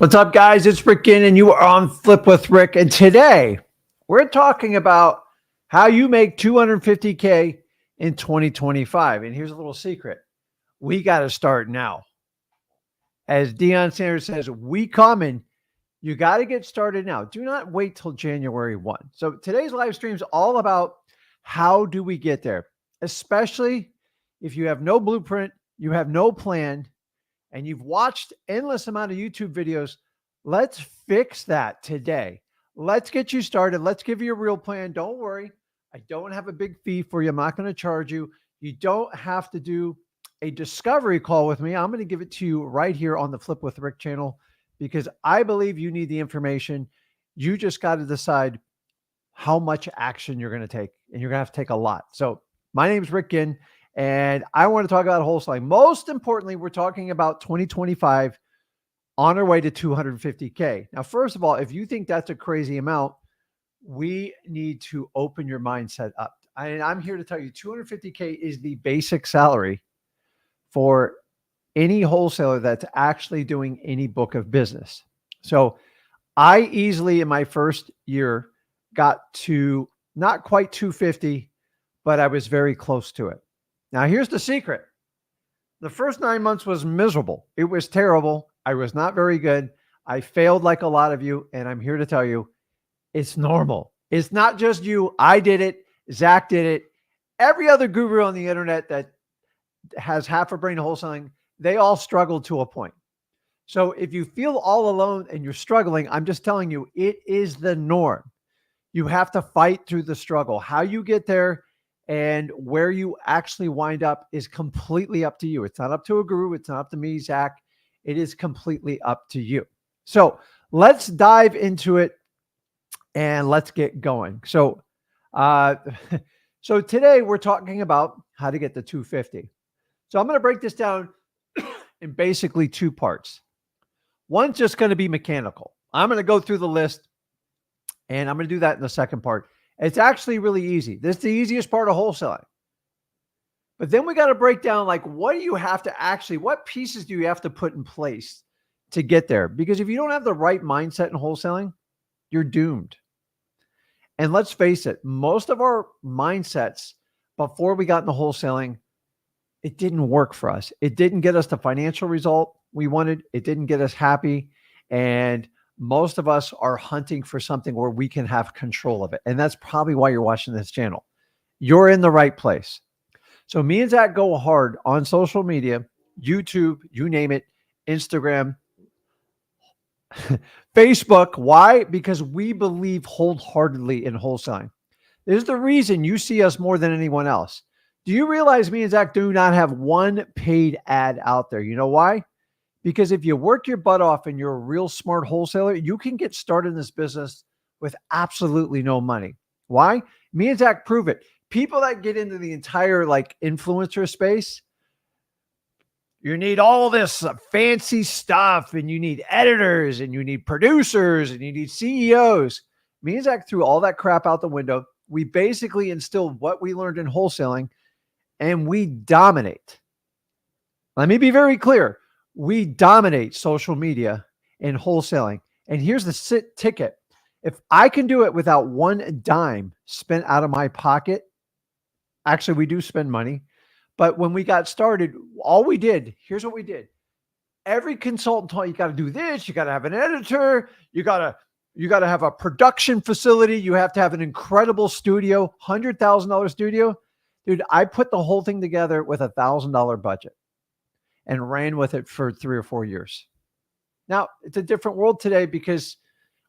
What's up, guys? It's Rick Ginn, and you are on Flip with Rick. And today we're talking about how you make $250K in 2025. And here's a little secret. We got to start now. As Deion Sanders says, we coming. You got to get started now. Do not wait till January 1. So today's live stream is all about how do we get there, especially if you have no blueprint, you have no plan, and you've watched endless amount of YouTube videos. Let's fix that today. Let's get you started. Let's give you a real plan. Don't worry. I don't have a big fee for you. I'm not going to charge you. You don't have to do a discovery call with me. I'm going to give it to you right here on the Flip with Rick channel because I believe you need the information. You just got to decide how much action you're going to take, and you're going to have to take a lot. So my name is Rick Ginn, and I want to talk about wholesaling. Most importantly, we're talking about 2025 on our way to 250K. Now, first of all, if you think that's a crazy amount, we need to open your mindset up. And I'm here to tell you 250K is the basic salary for any wholesaler that's actually doing any book of business. So I easily in my first year got to not quite 250, but I was very close to it. Now, here's the secret. The first 9 months was miserable. It was terrible. I was not very good. I failed like a lot of you, and I'm here to tell you it's normal. It's not just you. I did it. Zach did it. Every other guru on the internet that has half a brain wholesaling, they all struggled to a point. So if you feel all alone and you're struggling, I'm just telling you, it is the norm. You have to fight through the struggle. How you get there and where you actually wind up is completely up to you. It's not up to a guru. It's not up to me, Zach. It is completely up to you. So let's dive into it and let's get going. So, so today we're talking about how to get to 250. So I'm going to break this down in basically two parts. One's just going to be mechanical. I'm going to go through the list and I'm going to do that in the second part. It's actually really easy. This is the easiest part of wholesaling. But then we got to break down, like, what do you have to actually, what pieces do you have to put in place to get there? Because if you don't have the right mindset in wholesaling, you're doomed. And let's face it, most of our mindsets before we got into wholesaling, it didn't work for us. It didn't get us the financial result we wanted. It didn't get us happy. And most of us are hunting for something where we can have control of it. And that's probably why you're watching this channel. You're in the right place. So me and Zach go hard on social media, YouTube, you name it, Instagram, Facebook. Why? Because we believe wholeheartedly in wholesaling. This is the reason you see us more than anyone else. Do you realize me and Zach do not have one paid ad out there? You know why? Because if you work your butt off and you're a real smart wholesaler, you can get started in this business with absolutely no money. Why? Me and Zach prove it. People that get into the entire like influencer space, you need all this fancy stuff, and you need editors, and you need producers, and you need CEOs. Me and Zach threw all that crap out the window. We basically instilled what we learned in wholesaling, and we dominate. Let me be very clear. We dominate social media and wholesaling. And here's the ticket. If I can do it without one dime spent out of my pocket, actually, we do spend money. But when we got started, all we did, here's what we did. Every consultant taught you got to do this. You got to have an editor. You got to have a production facility. You have to have an incredible studio, $100,000 studio. Dude, I put the whole thing together with $1,000 budget and ran with it for 3 or 4 years. Now, it's a different world today because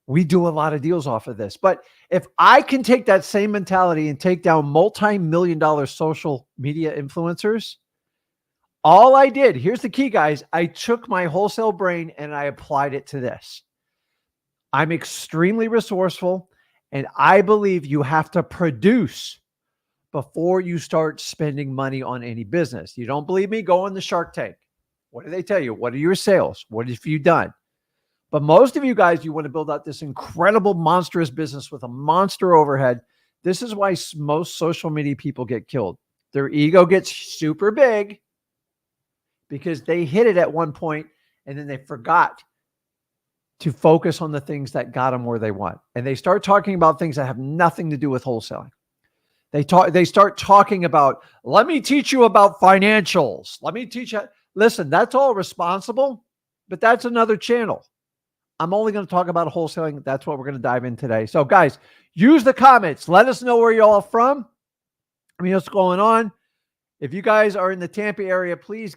we do a lot of deals off of this. But if I can take that same mentality and take down multi-million-dollar social media influencers, all I did, here's the key, guys. I took my wholesale brain and I applied it to this. I'm extremely resourceful, and I believe you have to produce before you start spending money on any business. You don't believe me? Go on the Shark Tank. What do they tell you? What are your sales? What have you done? But most of you guys, you want to build out this incredible, monstrous business with a monster overhead. This is why most social media people get killed. Their ego gets super big because they hit it at one point and then they forgot to focus on the things that got them where they want. And they start talking about things that have nothing to do with wholesaling. They start talking about, let me teach you about financials. Let me teach you. Listen, that's all responsible, but that's another channel. I'm only going to talk about wholesaling. That's what we're going to dive in today. So guys, use the comments. Let us know where you're all from. I mean, what's going on? If you guys are in the Tampa area, please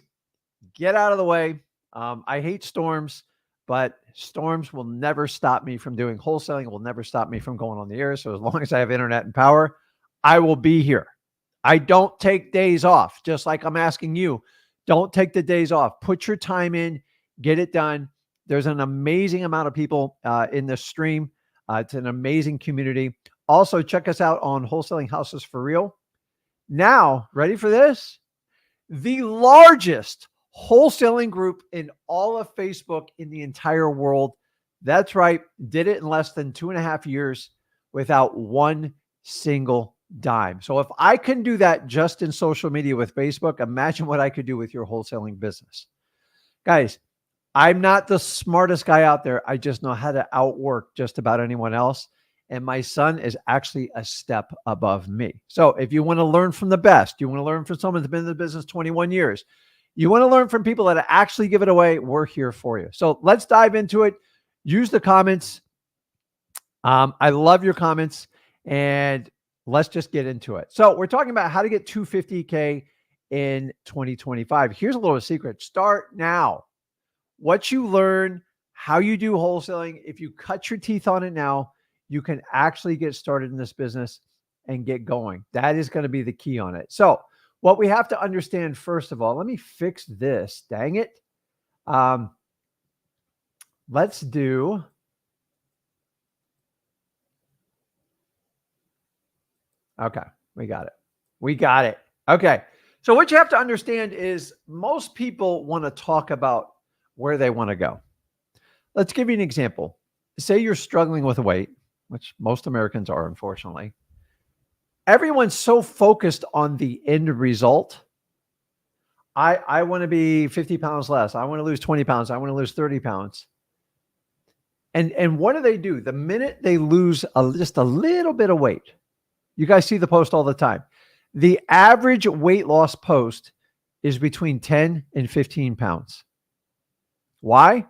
get out of the way. I hate storms, but storms will never stop me from doing wholesaling. It will never stop me from going on the air. So as long as I have internet and power, I will be here. I don't take days off, just like I'm asking you. Don't take the days off. Put your time in, get it done. There's an amazing amount of people in this stream. It's an amazing community. Also, check us out on Wholesaling Houses for Real. Now, ready for this? The largest wholesaling group in all of Facebook in the entire world. That's right. Did it in less than 2.5 years without one single dime. So if I can do that just in social media with Facebook, imagine what I could do with your wholesaling business. Guys, I'm not the smartest guy out there. I just know how to outwork just about anyone else. And my son is actually a step above me. So if you want to learn from the best, you want to learn from someone that's been in the business 21 years, you want to learn from people that actually give it away, we're here for you. So let's dive into it. Use the comments. I love your comments, and let's just get into it. So we're talking about how to get 250K in 2025. Here's a little secret. Start now. What you learn, how you do wholesaling, if you cut your teeth on it now, you can actually get started in this business and get going. That is going to be the key on it. So what we have to understand, first of all, let me fix this. Dang it. Let's do. Okay, we got it. We got it. Okay. So what you have to understand is most people want to talk about where they want to go. Let's give you an example. Say you're struggling with weight, which most Americans are, unfortunately. Everyone's so focused on the end result. I want to be 50 pounds less. I want to lose 20 pounds. I want to lose 30 pounds. And what do? The minute they lose just a little bit of weight, you guys see the post all the time. The average weight loss post is between 10 and 15 pounds. Why?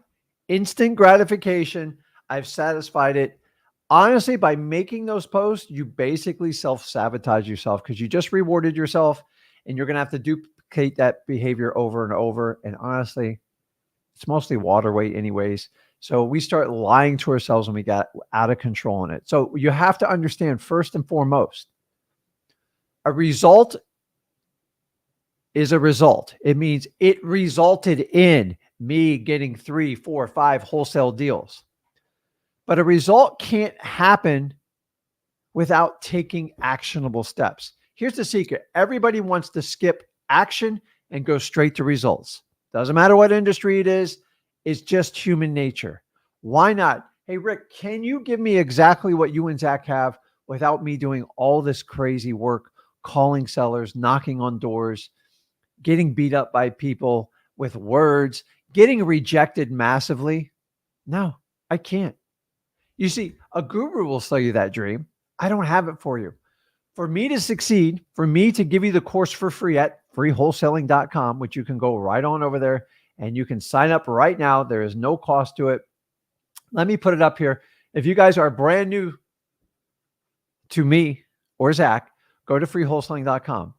Instant gratification. I've satisfied it. Honestly, by making those posts, you basically self-sabotage yourself because you just rewarded yourself, and you're going to have to duplicate that behavior over and over. And honestly, it's mostly water weight anyways. So we start lying to ourselves when we got out of control in it. So you have to understand, first and foremost, a result is a result. It means it resulted in me getting 3, 4, 5 wholesale deals. But a result can't happen without taking actionable steps. Here's the secret. Everybody wants to skip action and go straight to results. Doesn't matter what industry it is. It's just human nature. Why not? Hey, Rick, can you give me exactly what you and Zach have without me doing all this crazy work, calling sellers, knocking on doors, getting beat up by people with words, getting rejected massively? No, I can't. You see, a guru will sell you that dream. I don't have it for you. For me to succeed, for me to give you the course for free at freewholesaling.com, which you can go right on over there and you can sign up right now. There is no cost to it. Let me put it up here. If you guys are brand new to me or Zach, go to freewholesaling.com.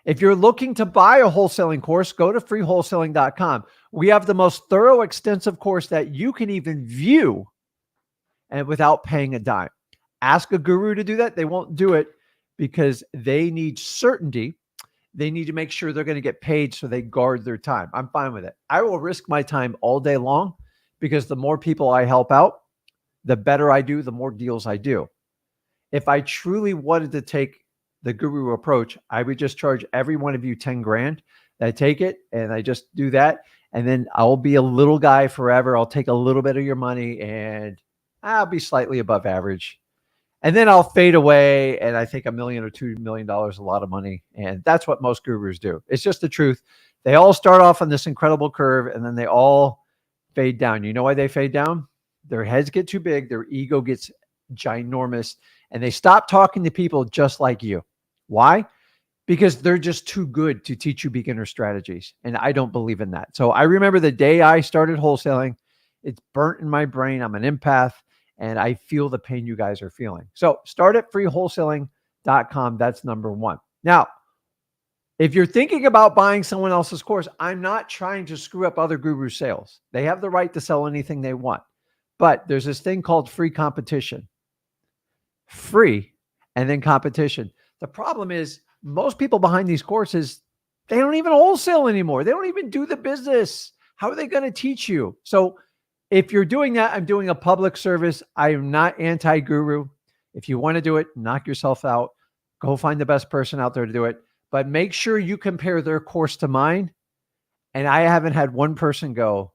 If you're looking to buy a wholesaling course, go to freewholesaling.com. We have the most thorough, extensive course that you can even view and without paying a dime. Ask a guru to do that. They won't do it because they need certainty. They need to make sure they're going to get paid, so they guard their time. I'm fine with it. I will risk my time all day long because the more people I help out, the better I do, the more deals I do. If I truly wanted to take the guru approach, I would just charge every one of you 10 grand. I take it and I just do that. And then I'll be a little guy forever. I'll take a little bit of your money and I'll be slightly above average. And then I'll fade away. And I think $1 million or $2 million is a lot of money. And that's what most gurus do. It's just the truth. They all start off on this incredible curve and then they all fade down. You know why they fade down? their heads get too big, their ego gets ginormous, and they stop talking to people just like you. Why? Because they're just too good to teach you beginner strategies. And I don't believe in that. So I remember the day I started wholesaling, it's burnt in my brain. I'm an empath and I feel the pain you guys are feeling. So start at freewholesaling.com. That's number one. Now, if you're thinking about buying someone else's course, I'm not trying to screw up other guru sales. They have the right to sell anything they want. But there's this thing called free competition. Free and then competition. The problem is most people behind these courses, they don't even wholesale anymore. They don't even do the business. How are they going to teach you? So if you're doing that, I'm doing a public service. I am not anti-guru. If you want to do it, knock yourself out. Go find the best person out there to do it. But make sure you compare their course to mine. And I haven't had one person go,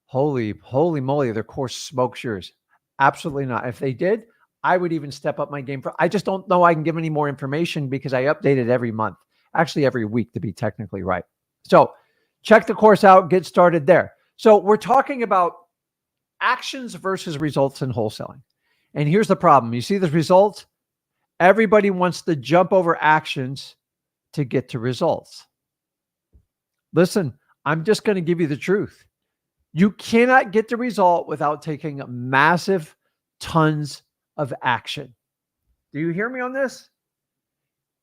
holy moly, their course smokes yours. Absolutely not. If they did, I would even step up my game. I just don't know I can give any more information because I update it every month, actually every week to be technically right. So check the course out, get started there. So we're talking about actions versus results in wholesaling. And here's the problem. You see the results? Everybody wants to jump over actions to get to results. Listen, I'm just going to give you the truth. You cannot get the result without taking massive tons of action. Do you hear me on this?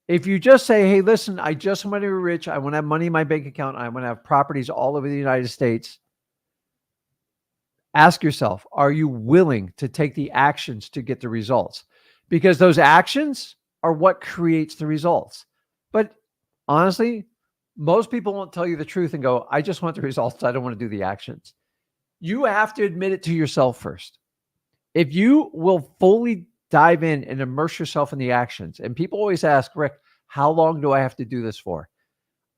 If you just say, hey, listen, I just want to be rich. I want to have money in my bank account. I want to have properties all over the United States. Ask yourself, are you willing to take the actions to get the results? Because those actions are what creates the results. But honestly, most people won't tell you the truth and go, I just want the results. I don't want to do the actions. You have to admit it to yourself first. If you will fully dive in and immerse yourself in the actions, and people always ask, Rick, how long do I have to do this for?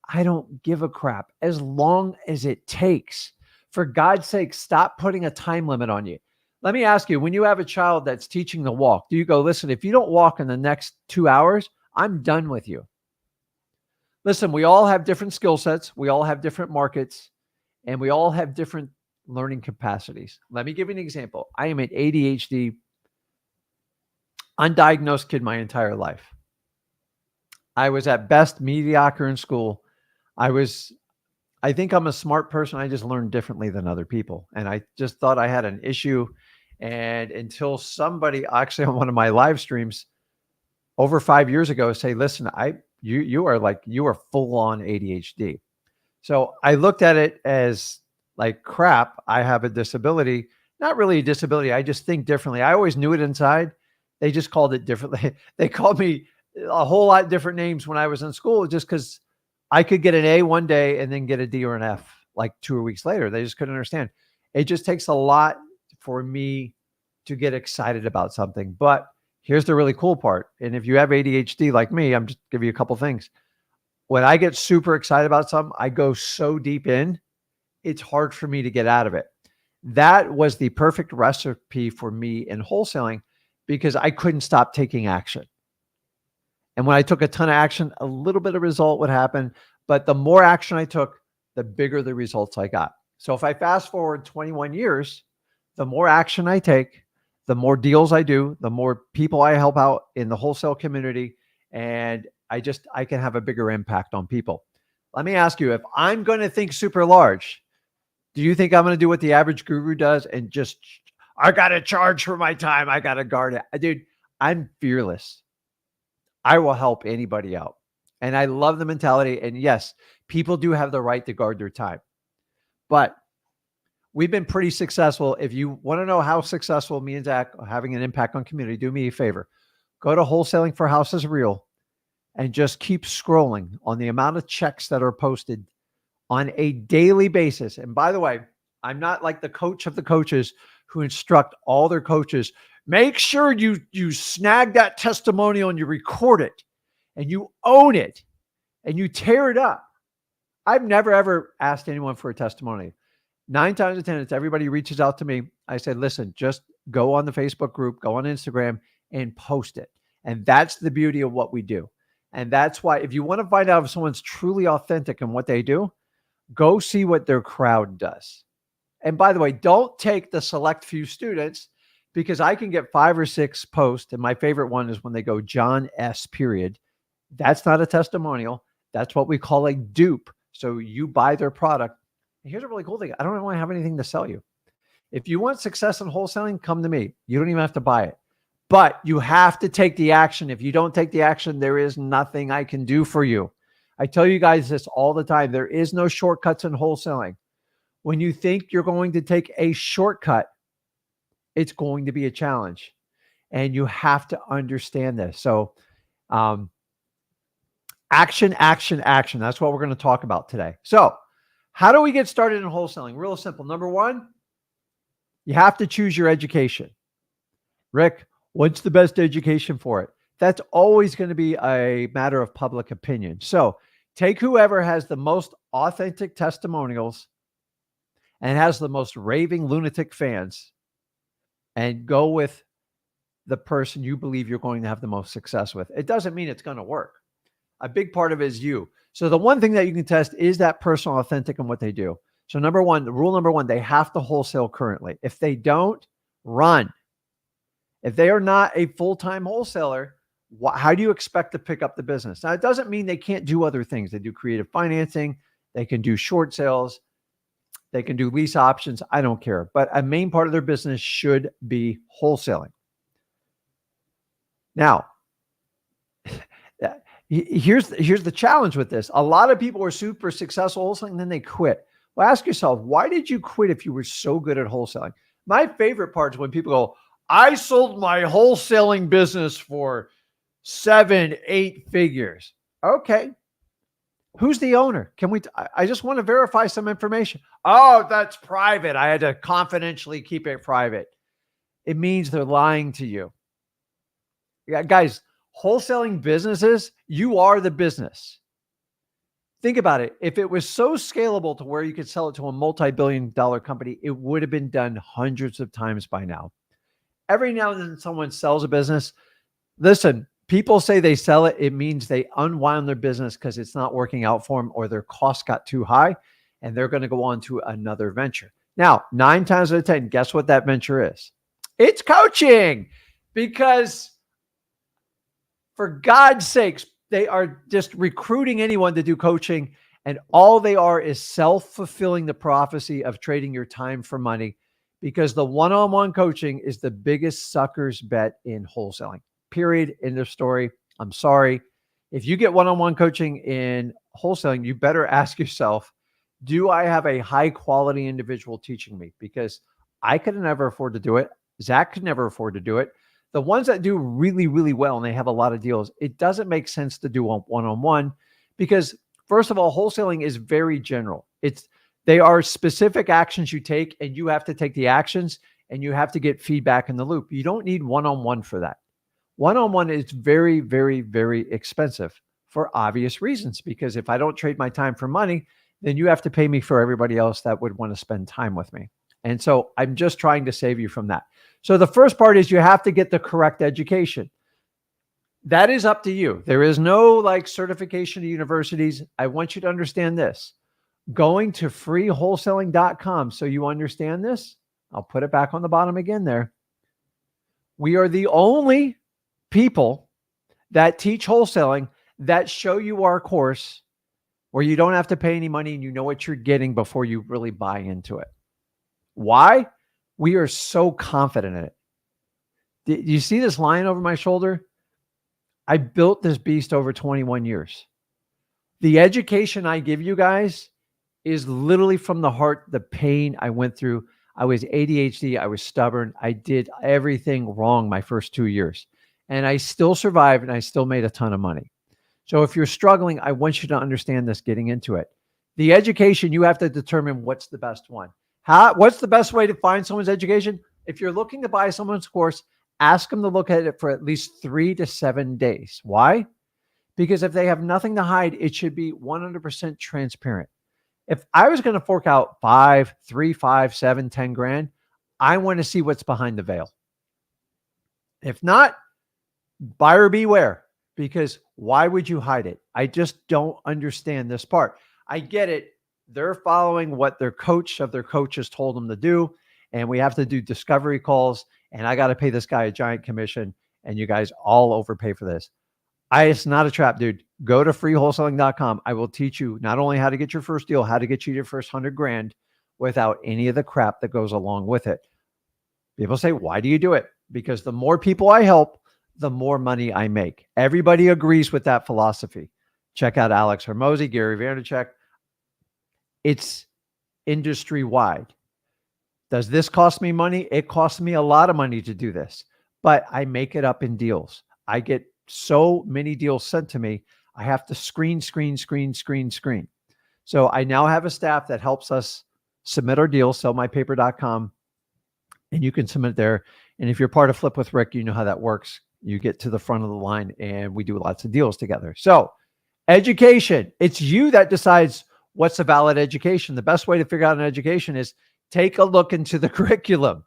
I don't give a crap. As long as it takes. For God's sake, stop putting a time limit on you. Let me ask you, when you have a child that's teaching to walk, do you go, listen, if you don't walk in the next 2 hours, I'm done with you? Listen, we all have different skill sets. We all have different markets, and we all have different learning capacities. Let me give you an example. I am an ADHD, undiagnosed kid my entire life. I was at best mediocre in school. I think I'm a smart person. I just learned differently than other people. And I just thought I had an issue. And until somebody actually on one of my live streams over 5 years ago say, listen, you are full on ADHD. So I looked at it as like, crap, I have a disability. Not really a disability. I just think differently. I always knew it inside. They just called it differently. They called me a whole lot different names when I was in school just because I could get an A one day and then get a D or an F like 2 weeks later. They just couldn't understand. It just takes a lot for me to get excited about something. But here's the really cool part. And if you have ADHD like me, I'm just give you a couple things. When I get super excited about something, I go so deep in, it's hard for me to get out of it. That was the perfect recipe for me in wholesaling because I couldn't stop taking action. And when I took a ton of action, a little bit of result would happen. But the more action I took, the bigger the results I got. So if I fast forward 21 years, the more action I take, the more deals I do, the more people I help out in the wholesale community. And I can have a bigger impact on people. Let me ask you, if I'm going to think super large, do you think I'm going to do what the average guru does and just, I got to charge for my time. I got to guard it. Dude, I'm fearless. I will help anybody out. And I love the mentality. And yes, people do have the right to guard their time. But we've been pretty successful. If you want to know how successful me and Zach are having an impact on community, do me a favor. Go to Wholesaling for Houses Real and just keep scrolling on the amount of checks that are posted on a daily basis. And by the way, I'm not like the coach of the coaches who instruct all their coaches. Make sure you snag that testimonial and you record it and you own it and you tear it up. I've never, ever asked anyone for a testimony. 9 times out of 10, it's everybody reaches out to me. I said, listen, just go on the Facebook group, go on Instagram and post it. And that's the beauty of what we do. And that's why if you want to find out if someone's truly authentic in what they do, go see what their crowd does. And by the way, don't take the select few students, because I can get 5 or 6 posts. And my favorite one is when they go John S. period. That's not a testimonial. That's what we call a dupe. So you buy their product. And here's a really cool thing. I don't really have anything to sell you. If you want success in wholesaling, come to me. You don't even have to buy it. But you have to take the action. If you don't take the action, there is nothing I can do for you. I tell you guys this all the time. There is no shortcuts in wholesaling. When you think you're going to take a shortcut, it's going to be a challenge. And you have to understand this. So action, action, action. That's what we're going to talk about today. So how do we get started in wholesaling? Real simple. Number one, you have to choose your education. Rick, what's the best education for it? That's always going to be a matter of public opinion. So take whoever has the most authentic testimonials and has the most raving lunatic fans and go with the person you believe you're going to have the most success with. It doesn't mean it's going to work. A big part of it is you. So the one thing that you can test is that person authentic in what they do. So rule number one, they have to wholesale currently. If they don't, run. If they are not a full-time wholesaler, how do you expect to pick up the business? Now, it doesn't mean they can't do other things. They do creative financing. They can do short sales. They can do lease options. I don't care. But a main part of their business should be wholesaling. Now, here's the challenge with this. A lot of people are super successful wholesaling and then they quit. Well, ask yourself, why did you quit if you were so good at wholesaling? My favorite part is when people go, I sold my wholesaling business for 7, 8 figures. Okay. Who's the owner? I just want to verify some information. Oh, that's private. I had to confidentially keep it private. It means they're lying to you. Yeah, guys, wholesaling businesses, you are the business. Think about it. If it was so scalable to where you could sell it to a multi-billion-dollar company, it would have been done hundreds of times by now. Every now and then someone sells a business. Listen, people say they sell it. It means they unwound their business because it's not working out for them or their costs got too high and they're going to go on to another venture. Now, 9 times out of 10, guess what that venture is? It's coaching, because for God's sakes, they are just recruiting anyone to do coaching, and all they are is self-fulfilling the prophecy of trading your time for money, because the one-on-one coaching is the biggest sucker's bet in wholesaling. Period. End of story. I'm sorry. If you get one-on-one coaching in wholesaling, you better ask yourself, do I have a high-quality individual teaching me? Because I could never afford to do it. Zach could never afford to do it. The ones that do really, really well and they have a lot of deals, it doesn't make sense to do one-on-one because, first of all, wholesaling is very general. They are specific actions you take, and you have to take the actions and you have to get feedback in the loop. You don't need one-on-one for that. One-on-one is very, very, very expensive for obvious reasons, because if I don't trade my time for money, then you have to pay me for everybody else that would want to spend time with me. And so I'm just trying to save you from that. So the first part is you have to get the correct education. That is up to you. There is no certification to universities. I want you to understand this. Going to freewholesaling.com so you understand this. I'll put it back on the bottom again there. We are the only people that teach wholesaling that show you our course where you don't have to pay any money and you know what you're getting before you really buy into it. Why? We are so confident in it. Do you see this line over my shoulder? I built this beast over 21 years. The education I give you guys is literally from the heart, the pain I went through. I was ADHD. I was stubborn. I did everything wrong my first 2 years. And I still survived and I still made a ton of money. So if you're struggling, I want you to understand this getting into it. The education, you have to determine what's the best one. What's the best way to find someone's education? If you're looking to buy someone's course, ask them to look at it for at least 3 to 7 days. Why? Because if they have nothing to hide, it should be 100% transparent. If I was going to fork out 5, 3, 5, 7, 10 grand, I want to see what's behind the veil. If not, buyer beware, because why would you hide it? I just don't understand this part. I get it. They're following what their coach of their coaches told them to do. And we have to do discovery calls. And I got to pay this guy a giant commission. And you guys all overpay for this. It's not a trap, dude. Go to freewholesaling.com. I will teach you not only how to get your first deal, how to get you your first 100 grand without any of the crap that goes along with it. People say, why do you do it? Because the more people I help, the more money I make. Everybody agrees with that philosophy. Check out Alex Hormozi, Gary Vaynerchuk. It's industry wide. Does this cost me money? It costs me a lot of money to do this, but I make it up in deals. I get so many deals sent to me. I have to screen. So I now have a staff that helps us submit our deals, sellmypaper.com, and you can submit there. And if you're part of Flip with Rick, you know how that works. You get to the front of the line and we do lots of deals together. So education, it's you that decides what's a valid education. The best way to figure out an education is take a look into the curriculum.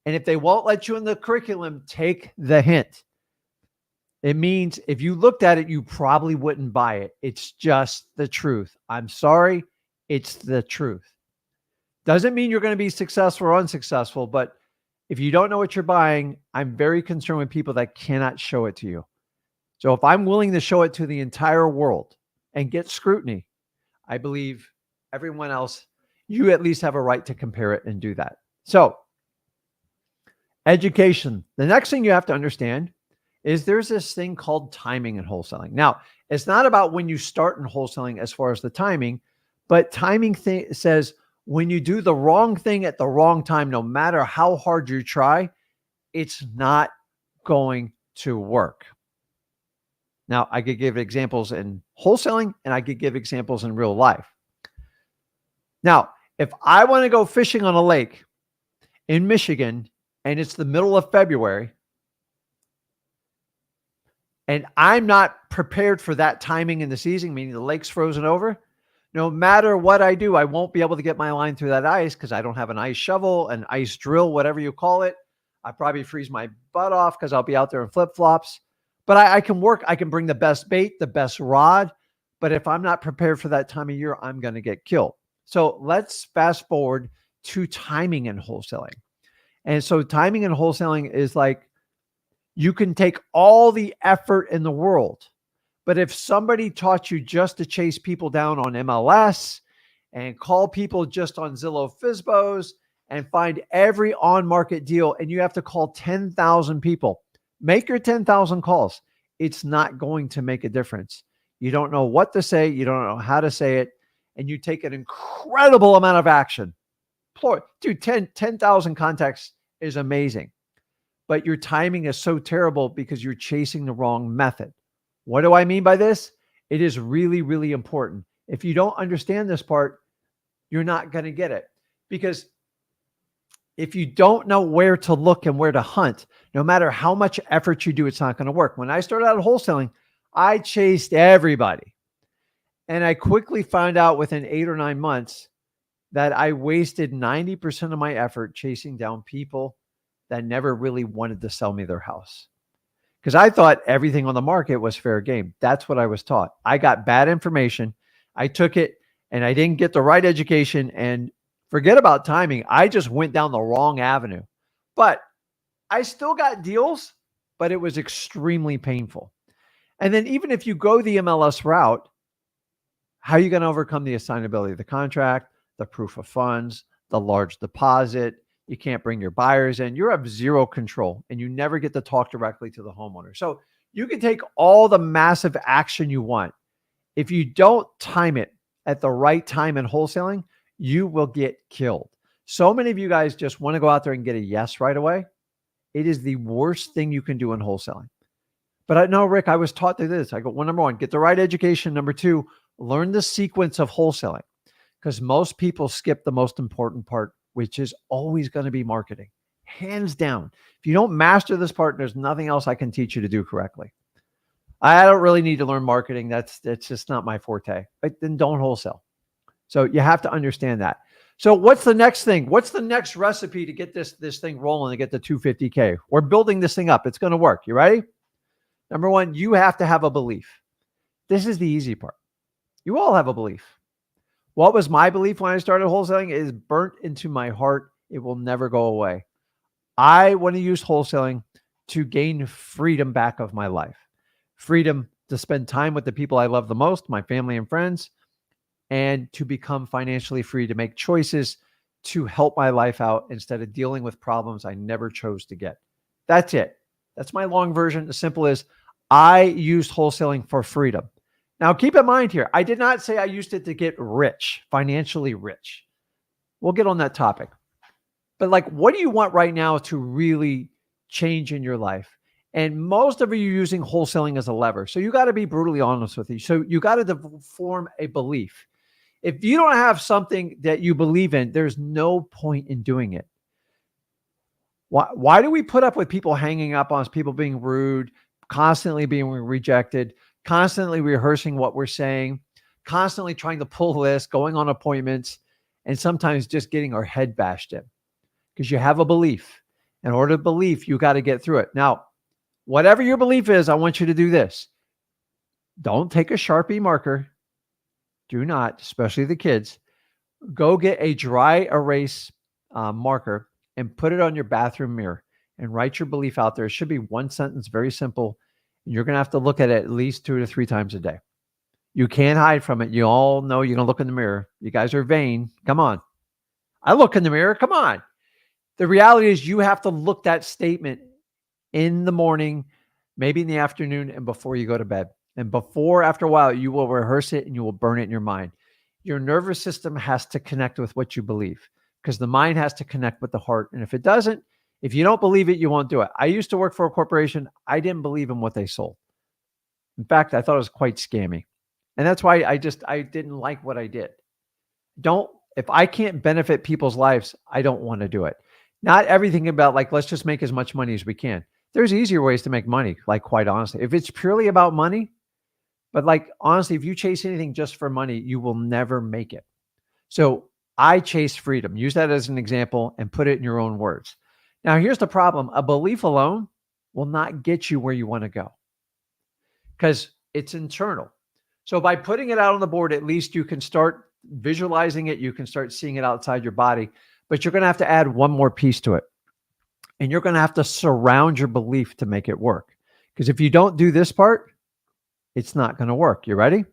And if they won't let you in the curriculum, take the hint. It means if you looked at it, you probably wouldn't buy it. It's just the truth. I'm sorry. It's the truth. Doesn't mean you're going to be successful or unsuccessful, but if you don't know what you're buying, I'm very concerned with people that cannot show it to you. So if I'm willing to show it to the entire world and get scrutiny, I believe everyone else, you at least have a right to compare it and do that. So education. The next thing you have to understand is there's this thing called timing in wholesaling. Now, it's not about when you start in wholesaling as far as the timing, but timing says when you do the wrong thing at the wrong time, no matter how hard you try, it's not going to work. Now, I could give examples in wholesaling and I could give examples in real life. Now, if I want to go fishing on a lake in Michigan and it's the middle of February and I'm not prepared for that timing in the season, meaning the lake's frozen over, no matter what I do, I won't be able to get my line through that ice because I don't have an ice shovel, an ice drill, whatever you call it. I probably freeze my butt off because I'll be out there in flip-flops. But I can work. I can bring the best bait, the best rod. But if I'm not prepared for that time of year, I'm going to get killed. So let's fast forward to timing in wholesaling. And so timing in wholesaling is like you can take all the effort in the world. But if somebody taught you just to chase people down on MLS and call people just on Zillow Fizbos and find every on-market deal, and you have to call 10,000 people, make your 10,000 calls. It's not going to make a difference. You don't know what to say. You don't know how to say it. And you take an incredible amount of action. Dude, 10,000 contacts is amazing. But your timing is so terrible because you're chasing the wrong method. What do I mean by this? It is really, really important. If you don't understand this part, you're not going to get it. Because if you don't know where to look and where to hunt, no matter how much effort you do, it's not going to work. When I started out wholesaling, I chased everybody. And I quickly found out within 8 or 9 months that I wasted 90% of my effort chasing down people that never really wanted to sell me their house. Because I thought everything on the market was fair game. That's what I was taught. I got bad information. I took it and I didn't get the right education, and forget about timing. I just went down the wrong avenue. But I still got deals, but it was extremely painful. And then even if you go the MLS route, how are you going to overcome the assignability of the contract, the proof of funds, the large deposit? You can't bring your buyers in. You have zero control and you never get to talk directly to the homeowner. So you can take all the massive action you want. If you don't time it at the right time in wholesaling, you will get killed. So many of you guys just want to go out there and get a yes right away. It is the worst thing you can do in wholesaling. But I know, Rick, I was taught to this. I go, well, number one, get the right education. Number two, learn the sequence of wholesaling, because most people skip the most important part, which is always going to be marketing. Hands down. If you don't master this part, there's nothing else I can teach you to do correctly. I don't really need to learn marketing. That's just not my forte. But then don't wholesale. So you have to understand that. So what's the next thing? What's the next recipe to get this thing rolling to get to 250K? We're building this thing up. It's going to work. You ready? Number one, you have to have a belief. This is the easy part. You all have a belief. What was my belief when I started wholesaling? It is burnt into my heart. It will never go away. I want to use wholesaling to gain freedom back of my life. Freedom to spend time with the people I love the most, my family and friends, and to become financially free to make choices to help my life out instead of dealing with problems I never chose to get. That's it. That's my long version. As simple as I used wholesaling for freedom. Now, keep in mind here, I did not say I used it to get rich, financially rich. We'll get on that topic. But like, what do you want right now to really change in your life? And most of you are using wholesaling as a lever. So you got to be brutally honest with you. So you got to form a belief. If you don't have something that you believe in, there's no point in doing it. Why do we put up with people hanging up on us, people being rude, constantly being rejected, constantly rehearsing what we're saying, constantly trying to pull lists, going on appointments, and sometimes just getting our head bashed in? Because you have a belief. In order to believe, you got to get through it. Now, whatever your belief is, I want you to do this. Don't take a Sharpie marker. Do not, especially the kids. Go get a dry erase marker and put it on your bathroom mirror and write your belief out there. It should be one sentence, very simple. You're going to have to look at it at least 2 to 3 times a day. You can't hide from it. You all know you're going to look in the mirror. You guys are vain. Come on. I look in the mirror. Come on. The reality is you have to look that statement in the morning, maybe in the afternoon, and before you go to bed. And after a while, you will rehearse it and you will burn it in your mind. Your nervous system has to connect with what you believe because the mind has to connect with the heart. And if it doesn't, if you don't believe it, you won't do it. I used to work for a corporation. I didn't believe in what they sold. In fact, I thought it was quite scammy. And that's why I didn't like what I did. If I can't benefit people's lives, I don't want to do it. Not everything about like, let's just make as much money as we can. There's easier ways to make money, like quite honestly. If it's purely about money, but like honestly, if you chase anything just for money, you will never make it. So I chase freedom. Use that as an example and put it in your own words. Now, here's the problem. A belief alone will not get you where you want to go because it's internal. So by putting it out on the board, at least you can start visualizing it. You can start seeing it outside your body, but you're going to have to add one more piece to it. And you're going to have to surround your belief to make it work. Because if you don't do this part, it's not going to work. You ready?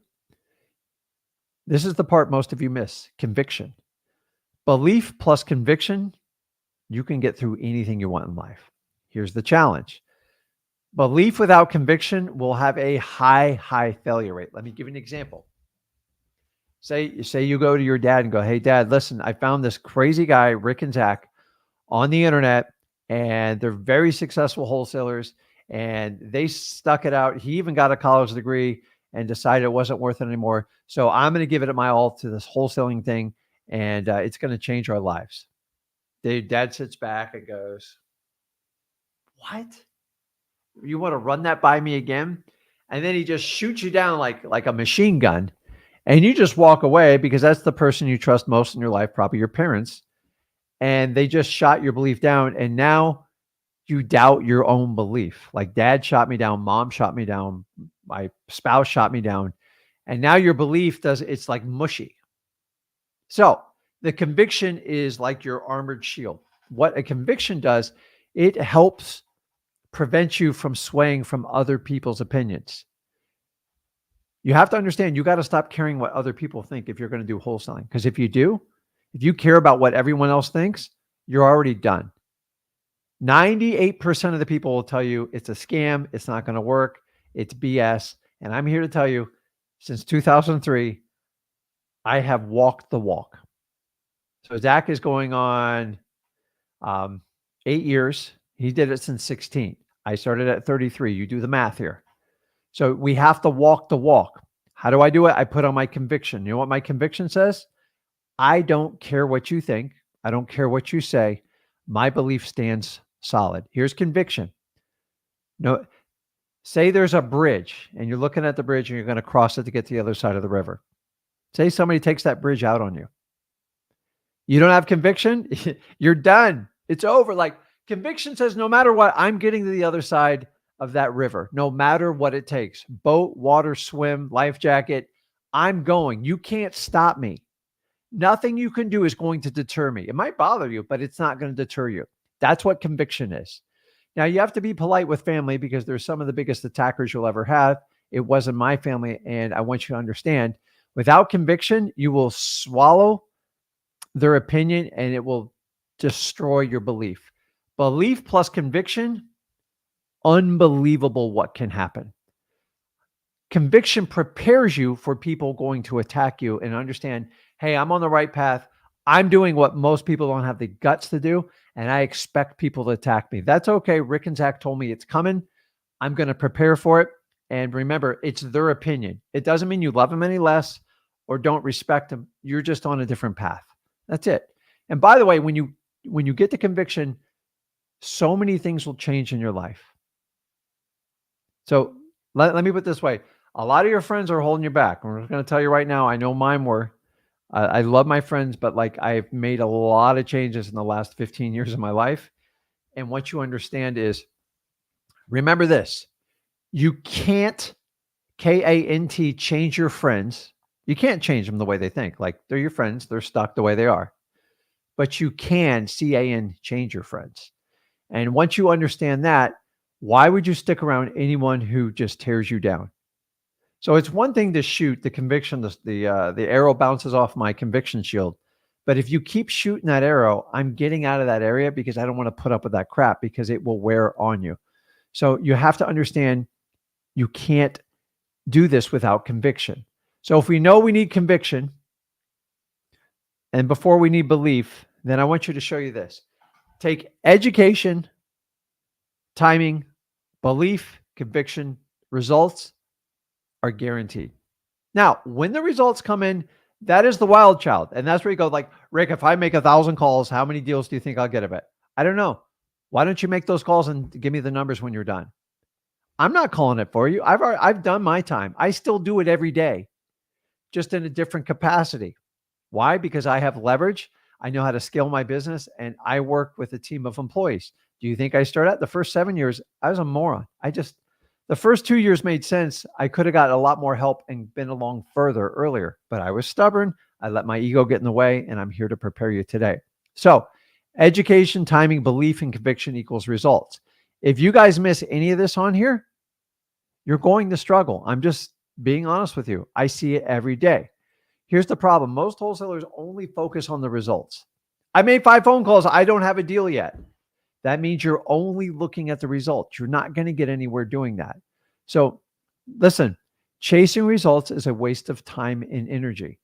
This is the part most of you miss, conviction. Belief plus conviction, you can get through anything you want in life. Here's the challenge. Belief without conviction will have a high failure rate. Let me give you an example. Say you go to your dad and go, hey, Dad, listen, I found this crazy guy, Rick and Zach, on the internet, and they're very successful wholesalers, and they stuck it out. He even got a college degree and decided it wasn't worth it anymore. So I'm going to give it my all to this wholesaling thing, and it's going to change our lives. Dad sits back and goes, what? You want to run that by me again? And then he just shoots you down like a machine gun, and you just walk away because that's the person you trust most in your life, probably your parents. And they just shot your belief down. And now you doubt your own belief. Like dad shot me down, mom shot me down, my spouse shot me down. And now your belief it's like mushy. So the conviction is like your armored shield. What a conviction does, it helps prevent you from swaying from other people's opinions. You have to understand, you got to stop caring what other people think if you're going to do wholesaling. Because if you do, if you care about what everyone else thinks, you're already done. 98% of the people will tell you it's a scam. It's not going to work. It's BS. And I'm here to tell you, since 2003, I have walked the walk. So Zach is going on 8 years. He did it since 16. I started at 33. You do the math here. So we have to walk the walk. How do I do it? I put on my conviction. You know what my conviction says? I don't care what you think. I don't care what you say. My belief stands solid. Here's conviction. No, say there's a bridge and you're looking at the bridge and you're going to cross it to get to the other side of the river. Say somebody takes that bridge out on you. You don't have conviction? You're done. It's over. Like conviction says, no matter what, I'm getting to the other side of that river, no matter what it takes. Boat, water, swim, life jacket. I'm going. You can't stop me. Nothing you can do is going to deter me. It might bother you, but it's not going to deter you. That's what conviction is. Now, you have to be polite with family because they're some of the biggest attackers you'll ever have. It wasn't my family, and I want you to understand, without conviction, you will swallow their opinion and it will destroy your belief. Belief plus conviction, unbelievable what can happen. Conviction prepares you for people going to attack you and understand, hey, I'm on the right path. I'm doing what most people don't have the guts to do, and I expect people to attack me. That's okay. Rick and Zach told me it's coming. I'm going to prepare for it. And remember, it's their opinion. It doesn't mean you love them any less or don't respect them. You're just on a different path. That's it. And by the way, when you get the conviction, so many things will change in your life. So let me put it this way. A lot of your friends are holding you back. I'm just going to tell you right now, I know mine were. I love my friends, but like I've made a lot of changes in the last 15 years of my life. And what you understand is, remember this, you can't, K-A-N-T, change your friends. You can't change them the way they think. Like they're your friends. They're stuck the way they are. But you can, C-A-N, change your friends. And once you understand that, why would you stick around anyone who just tears you down? So it's one thing to shoot the conviction, the arrow bounces off my conviction shield. But if you keep shooting that arrow, I'm getting out of that area because I don't want to put up with that crap because it will wear on you. So you have to understand you can't do this without conviction. So if we know we need conviction and before we need belief, then I want you to show you this. Take education, timing, belief, conviction, results are guaranteed. Now, when the results come in, that is the wild child. And that's where you go like, Rick, if I make 1,000 calls, how many deals do you think I'll get of it? I don't know. Why don't you make those calls and give me the numbers when you're done? I'm not calling it for you. I've done my time. I still do it every day, just in a different capacity. Why? Because I have leverage. I know how to scale my business and I work with a team of employees. Do you think I started out the first 7 years? I was a moron. The first 2 years made sense. I could have got a lot more help and been along further earlier, but I was stubborn. I let my ego get in the way, and I'm here to prepare you today. So education, timing, belief, and conviction equals results. If you guys miss any of this on here, you're going to struggle. I'm just being honest with you. I see it every day. Here's the problem. Most wholesalers only focus on the results. I made 5 phone calls. I don't have a deal yet. That means you're only looking at the results. You're not going to get anywhere doing that. So listen, chasing results is a waste of time and energy,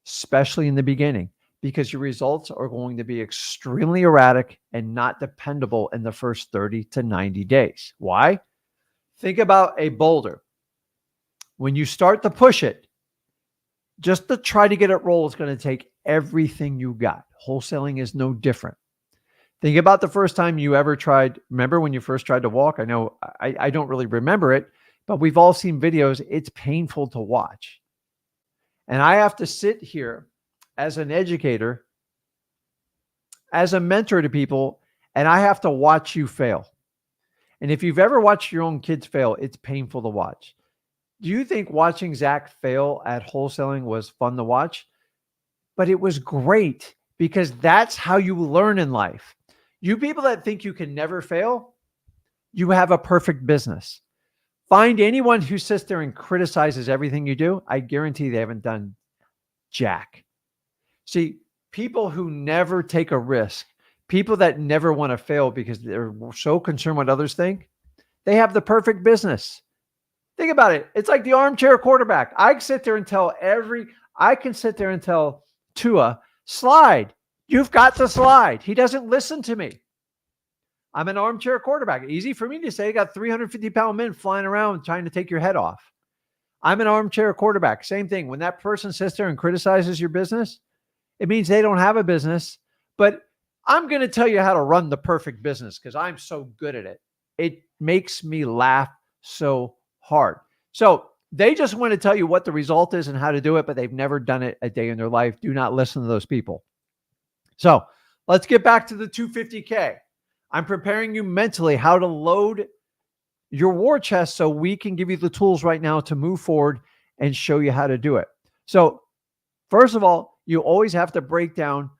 especially in the beginning, because your results are going to be extremely erratic and not dependable in the first 30 to 90 days. Why? Think about a boulder. When you start to push it, just to try to get it roll is going to take everything you got. Wholesaling is no different. Think about the first time you ever tried. Remember when you first tried to walk? I know I don't really remember it, but we've all seen videos. It's painful to watch. And I have to sit here as an educator, as a mentor to people, and I have to watch you fail. And if you've ever watched your own kids fail, it's painful to watch. Do you think watching Zach fail at wholesaling was fun to watch? But it was great because that's how you learn in life. You people that think you can never fail, you have a perfect business. Find anyone who sits there and criticizes everything you do. I guarantee they haven't done jack. See, people who never take a risk, people that never want to fail because they're so concerned what others think, they have the perfect business. Think about it. It's like the armchair quarterback. I can sit there and tell Tua, slide. You've got to slide. He doesn't listen to me. I'm an armchair quarterback. Easy for me to say. I got 350-pound men flying around trying to take your head off. I'm an armchair quarterback. Same thing. When that person sits there and criticizes your business, it means they don't have a business. But I'm going to tell you how to run the perfect business because I'm so good at it. It makes me laugh so hard. So they just want to tell you what the result is and how to do it, but they've never done it a day in their life. Do not listen to those people. So let's get back to the 250K. I'm preparing you mentally how to load your war chest so we can give you the tools right now to move forward and show you how to do it. So first of all, You always have to break down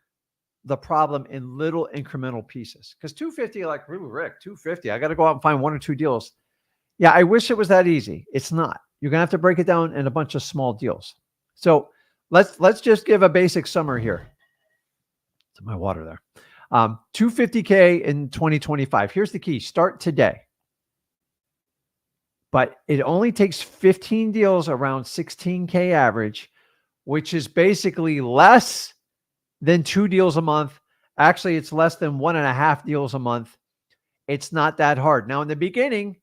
the problem in little incremental pieces. Because 250, like, ooh, Rick, 250, I got to go out and find one or two deals. Yeah, I wish it was that easy. It's not. You're going to have to break it down in a bunch of small deals. So let's just give a basic summary here. To my water there. 250K in 2025. Here's the key. Start today. But it only takes 15 deals around 16K average, which is basically less than 2 deals a month. Actually, it's less than 1.5 deals a month. It's not that hard. Now, in the beginning,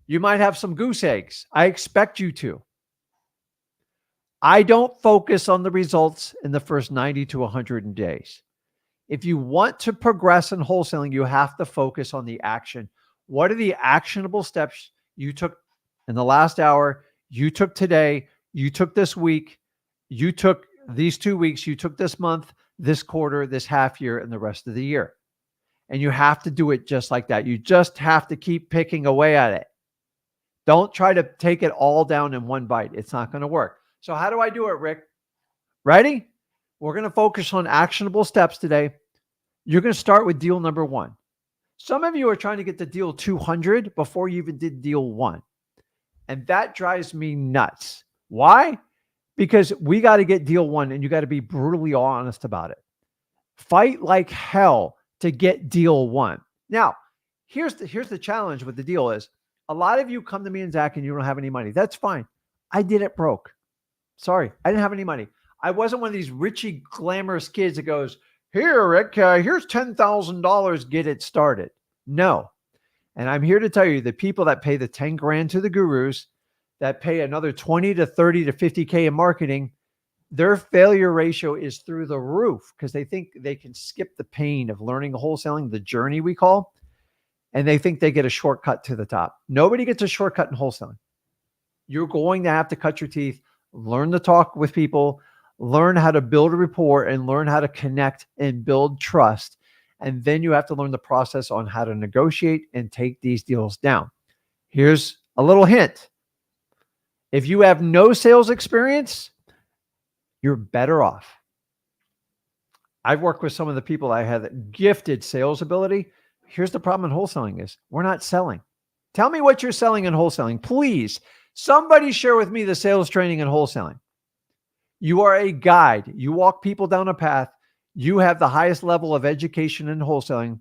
you might have some goose eggs. I expect you to. I don't focus on the results in the first 90 to 100 days. If you want to progress in wholesaling, you have to focus on the action. What are the actionable steps you took in the last hour, you took today, you took this week, you took these 2 weeks, you took this month, this quarter, this half year, and the rest of the year? And you have to do it just like that. You just have to keep picking away at it. Don't try to take it all down in one bite. It's not going to work. So how do I do it, Rick? Ready? We're going to focus on actionable steps today. You're going to start with deal number 1. Some of you are trying to get to deal 200 before you even did deal 1. And that drives me nuts. Why? Because we got to get deal 1 and you got to be brutally honest about it. Fight like hell to get deal 1. Now, here's the challenge with the deal is a lot of you come to me and Zach and you don't have any money. That's fine. I did it broke. Sorry, I didn't have any money. I wasn't one of these richy, glamorous kids that goes, here, Rick, here's $10,000, get it started. No. And I'm here to tell you the people that pay the 10 grand to the gurus, that pay another 20 to 30 to 50K in marketing, their failure ratio is through the roof because they think they can skip the pain of learning wholesaling, the journey we call, and they think they get a shortcut to the top. Nobody gets a shortcut in wholesaling. You're going to have to cut your teeth, learn to talk with people, learn how to build a rapport, and learn how to connect and build trust. And then you have to learn the process on how to negotiate and take these deals down. Here's a little hint. If you have no sales experience, you're better off. I've worked with some of the people I had gifted sales ability. Here's the problem in wholesaling is we're not selling. Tell me what you're selling in wholesaling. Please, somebody share with me the sales training in wholesaling. You are a guide. You walk people down a path. You have the highest level of education in wholesaling.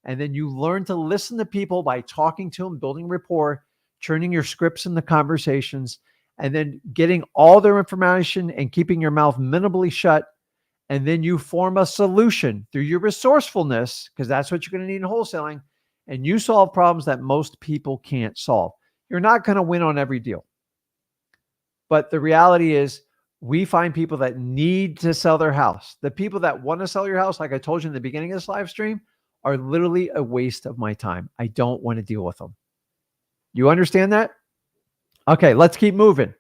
And then you learn to listen to people by talking to them, building rapport, turning your scripts into conversations, and then getting all their information and keeping your mouth minimally shut. And then you form a solution through your resourcefulness, because that's what you're going to need in wholesaling. And you solve problems that most people can't solve. You're not going to win on every deal. But the reality is, we find people that need to sell their house. The people that want to sell your house, like I told you in the beginning of this live stream, are literally a waste of my time. I don't want to deal with them. You understand that? Okay, let's keep moving.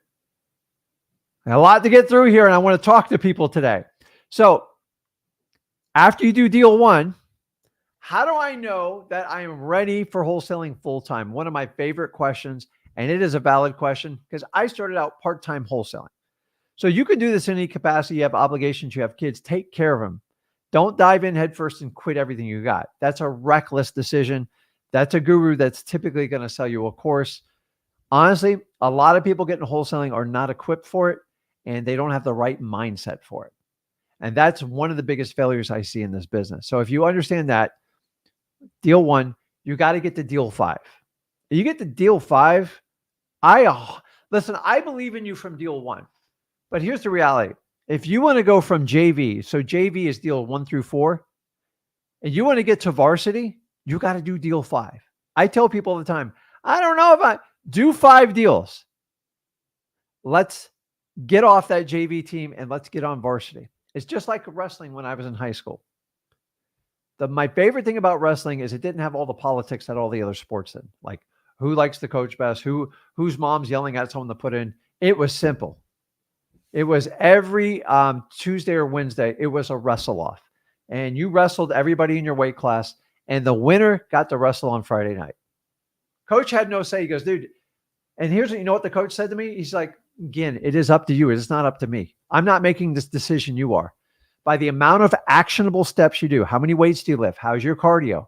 A lot to get through here, and I want to talk to people today. So after you do deal 1, how do I know that I am ready for wholesaling full-time? One of my favorite questions, and it is a valid question because I started out part-time wholesaling. So you can do this in any capacity. You have obligations. You have kids. Take care of them. Don't dive in headfirst and quit everything you got. That's a reckless decision. That's a guru that's typically going to sell you a course. Honestly, a lot of people getting wholesaling are not equipped for it, and they don't have the right mindset for it. And that's one of the biggest failures I see in this business. So if you understand that, deal 1, you got to get to deal 5. If you get to deal 5, listen, I believe in you from deal 1. But here's the reality. If you want to go from JV, so JV is deal 1 through 4, and you want to get to varsity, you got to do deal 5. I tell people all the time, I don't know if I do 5 deals. Let's get off that JV team and let's get on varsity. It's just like wrestling when I was in high school. My favorite thing about wrestling is it didn't have all the politics that all the other sports did. Like who likes the coach best, whose mom's yelling at someone to put in. It was simple. It was every Tuesday or Wednesday, it was a wrestle off. And you wrestled everybody in your weight class, and the winner got to wrestle on Friday night. Coach had no say. He goes, dude, and here's what, you know what the coach said to me? He's like, Again, it is up to you. It is not up to me. I'm not making this decision. You are. By the amount of actionable steps you do, how many weights do you lift? How's your cardio?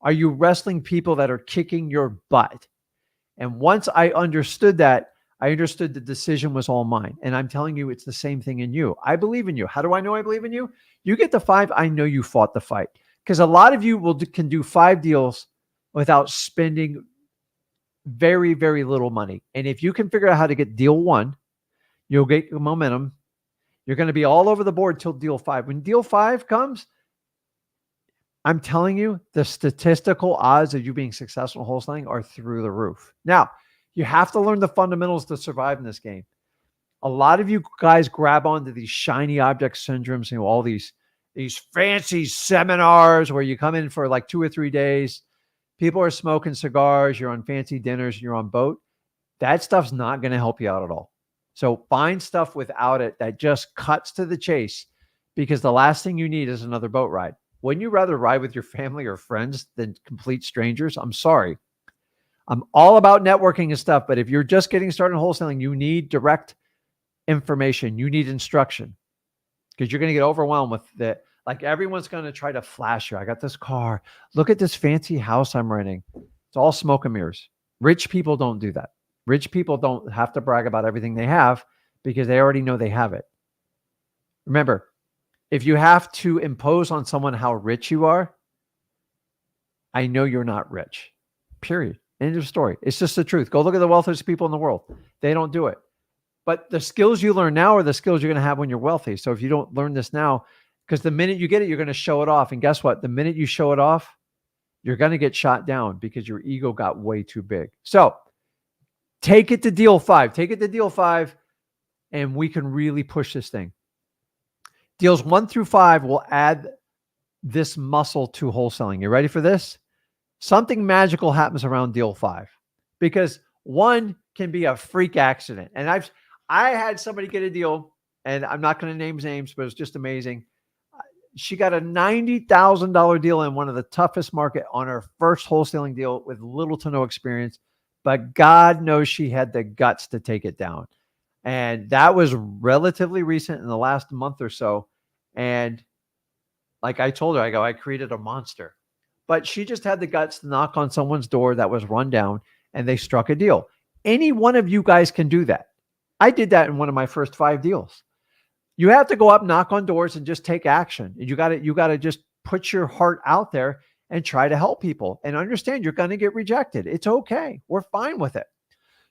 Are you wrestling people that are kicking your butt? And once I understood that, I understood the decision was all mine. And I'm telling you, it's the same thing in you. I believe in you. How do I know I believe in you? You get the 5. I know you fought the fight, because a lot of you can do 5 deals without spending very, very little money. And if you can figure out how to get deal 1, you'll get momentum. You're going to be all over the board till deal 5. When deal 5 comes, I'm telling you, the statistical odds of you being successful in wholesaling are through the roof. Now, you have to learn the fundamentals to survive in this game. A lot of you guys grab onto these shiny object syndromes, all these fancy seminars where you come in for like 2 or 3 days. People are smoking cigars. You're on fancy dinners. You're on boat. That stuff's not going to help you out at all. So find stuff without it that just cuts to the chase, because the last thing you need is another boat ride. Wouldn't you rather ride with your family or friends than complete strangers? I'm sorry. I'm all about networking and stuff, but if you're just getting started in wholesaling, you need direct information. You need instruction, because you're going to get overwhelmed with that. Like, everyone's going to try to flash you. I got this car. Look at this fancy house I'm renting. It's all smoke and mirrors. Rich people don't do that. Rich people don't have to brag about everything they have, because they already know they have it. Remember, if you have to impose on someone how rich you are, I know you're not rich. Period. End of story. It's just the truth. Go look at the wealthiest people in the world. They don't do it. But the skills you learn now are the skills you're going to have when you're wealthy. So if you don't learn this now, because the minute you get it, you're going to show it off. And guess what? The minute you show it off, you're going to get shot down, because your ego got way too big. So take it to deal 5. Take it to deal 5, and we can really push this thing. Deals 1 through 5 will add this muscle to wholesaling. You ready for this? Something magical happens around deal 5, because 1 can be a freak accident. And I had somebody get a deal, and I'm not going to name names, but it's just amazing. She got a $90,000 deal in one of the toughest market on her first wholesaling deal with little to no experience, but God knows she had the guts to take it down. And that was relatively recent, in the last month or so. And like I told her, I created a monster. But she just had the guts to knock on someone's door that was run down, and they struck a deal. Any one of you guys can do that. I did that in one of my first 5 deals. You have to go up, knock on doors, and just take action. And you got to just put your heart out there and try to help people, and understand you're going to get rejected. It's okay. We're fine with it.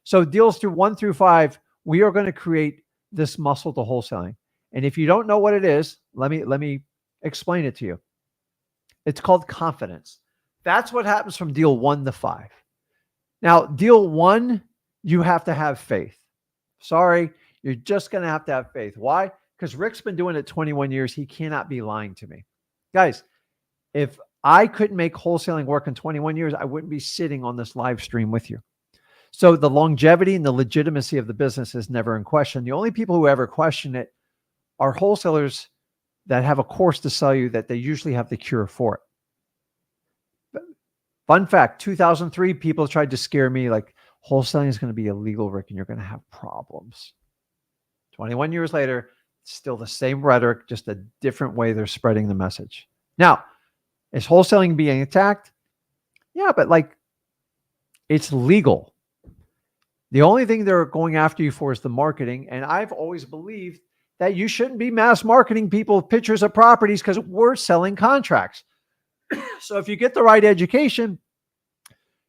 So deals through 1 through 5, we are going to create this muscle to wholesaling. And if you don't know what it is, let me explain it to you. It's called confidence. That's what happens from deal 1 to 5. Now, deal 1, you have to have faith. Sorry, you're just going to have faith. Why? Because Rick's been doing it 21 years. He cannot be lying to me. Guys, if I couldn't make wholesaling work in 21 years, I wouldn't be sitting on this live stream with you. So the longevity and the legitimacy of the business is never in question. The only people who ever question it are wholesalers that have a course to sell you that they usually have the cure for it. Fun fact, 2003, people tried to scare me like, wholesaling is going to be illegal, Rick, and you're going to have problems. 21 years later, still the same rhetoric, just a different way they're spreading the message. Now, is wholesaling being attacked? Yeah, but like, it's legal. The only thing they're going after you for is the marketing. And I've always believed that you shouldn't be mass marketing people pictures of properties, because we're selling contracts. So if you get the right education,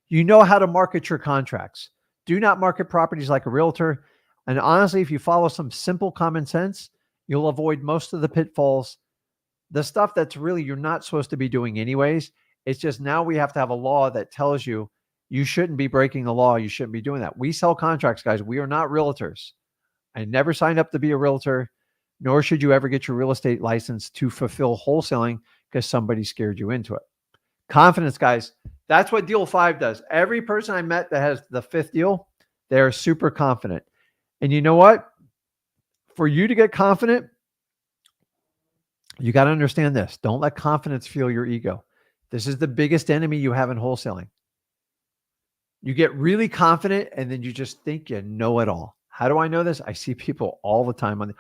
you know how to market your contracts. Do not market properties like a realtor. And honestly, if you follow some simple common sense, you'll avoid most of the pitfalls. The stuff that's really you're not supposed to be doing anyways. It's just now we have to have a law that tells you you shouldn't be breaking the law. You shouldn't be doing that. We sell contracts, guys. We are not realtors. I never signed up to be a realtor, nor should you ever get your real estate license to fulfill wholesaling because somebody scared you into it. Confidence, guys. That's what deal 5 does. Every person I met that has the 5th deal, they're super confident. And you know what? For you to get confident, you got to understand this. Don't let confidence fuel your ego. This is the biggest enemy you have in wholesaling. You get really confident and then you just think you know it all. How do I know this? I see people all the time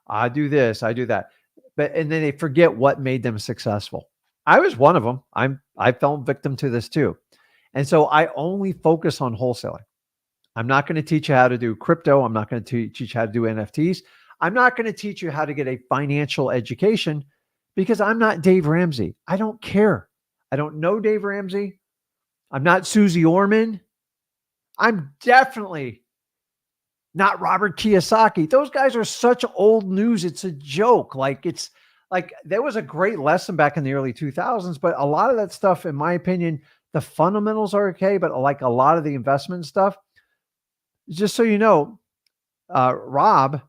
I do this, I do that. And then they forget what made them successful. I was one of them. I fell victim to this too. And so I only focus on wholesaling. I'm not going to teach you how to do crypto. I'm not going to teach you how to do NFTs. I'm not going to teach you how to get a financial education because I'm not Dave Ramsey. I don't care. I don't know Dave Ramsey. I'm not Susie Orman. I'm definitely not Robert Kiyosaki. Those guys are such old news. It's a joke. It's like there was a great lesson back in the early 2000s, but a lot of that stuff, in my opinion, the fundamentals are okay, but like a lot of the investment stuff, just so you know, Rob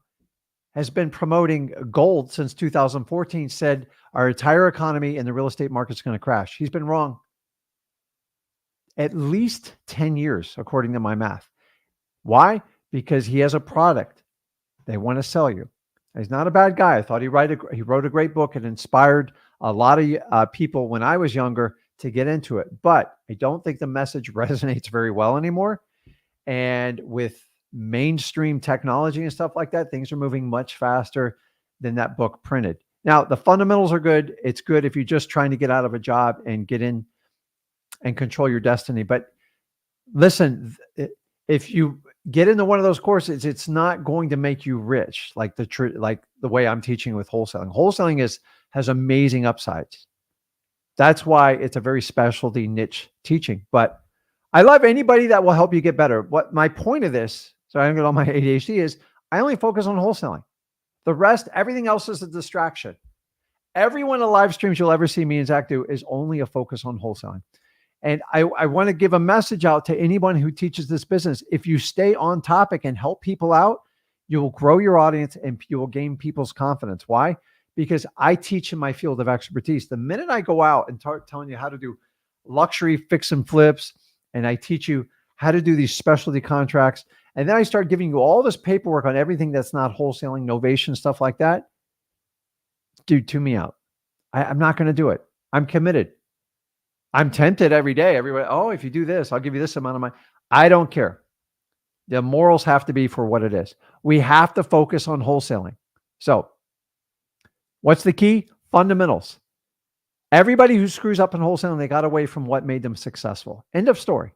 has been promoting gold since 2014, said our entire economy and the real estate market's going to crash. He's been wrong at least 10 years, according to my math. Why? Because he has a product they want to sell you. He's not a bad guy. I thought he wrote a great book. It inspired a lot of people when I was younger to get into it. But I don't think the message resonates very well anymore. And with mainstream technology and stuff like that, things are moving much faster than that book printed. Now, the fundamentals are good. It's good if you're just trying to get out of a job and get in and control your destiny. But listen, if you get into one of those courses, it's not going to make you rich like the way I'm teaching with wholesaling. Wholesaling has amazing upsides. That's why it's a very specialty niche teaching. But I love anybody that will help you get better. What my point of this, so I don't get all my ADHD, is I only focus on wholesaling. The rest, everything else is a distraction. Every one of the live streams you'll ever see me and Zach do is only a focus on wholesaling. And I want to give a message out to anyone who teaches this business. If you stay on topic and help people out, you will grow your audience and you will gain people's confidence. Why? Because I teach in my field of expertise. The minute I go out and start telling you how to do luxury fix and flips, and I teach you how to do these specialty contracts, and then I start giving you all this paperwork on everything that's not wholesaling, novation, stuff like that, dude, tune me out. I'm not going to do it. I'm committed. I'm tempted every day. Everybody, oh, if you do this, I'll give you this amount of money. I don't care. The morals have to be for what it is. We have to focus on wholesaling. So what's the key? Fundamentals. Everybody who screws up in wholesaling, they got away from what made them successful. End of story.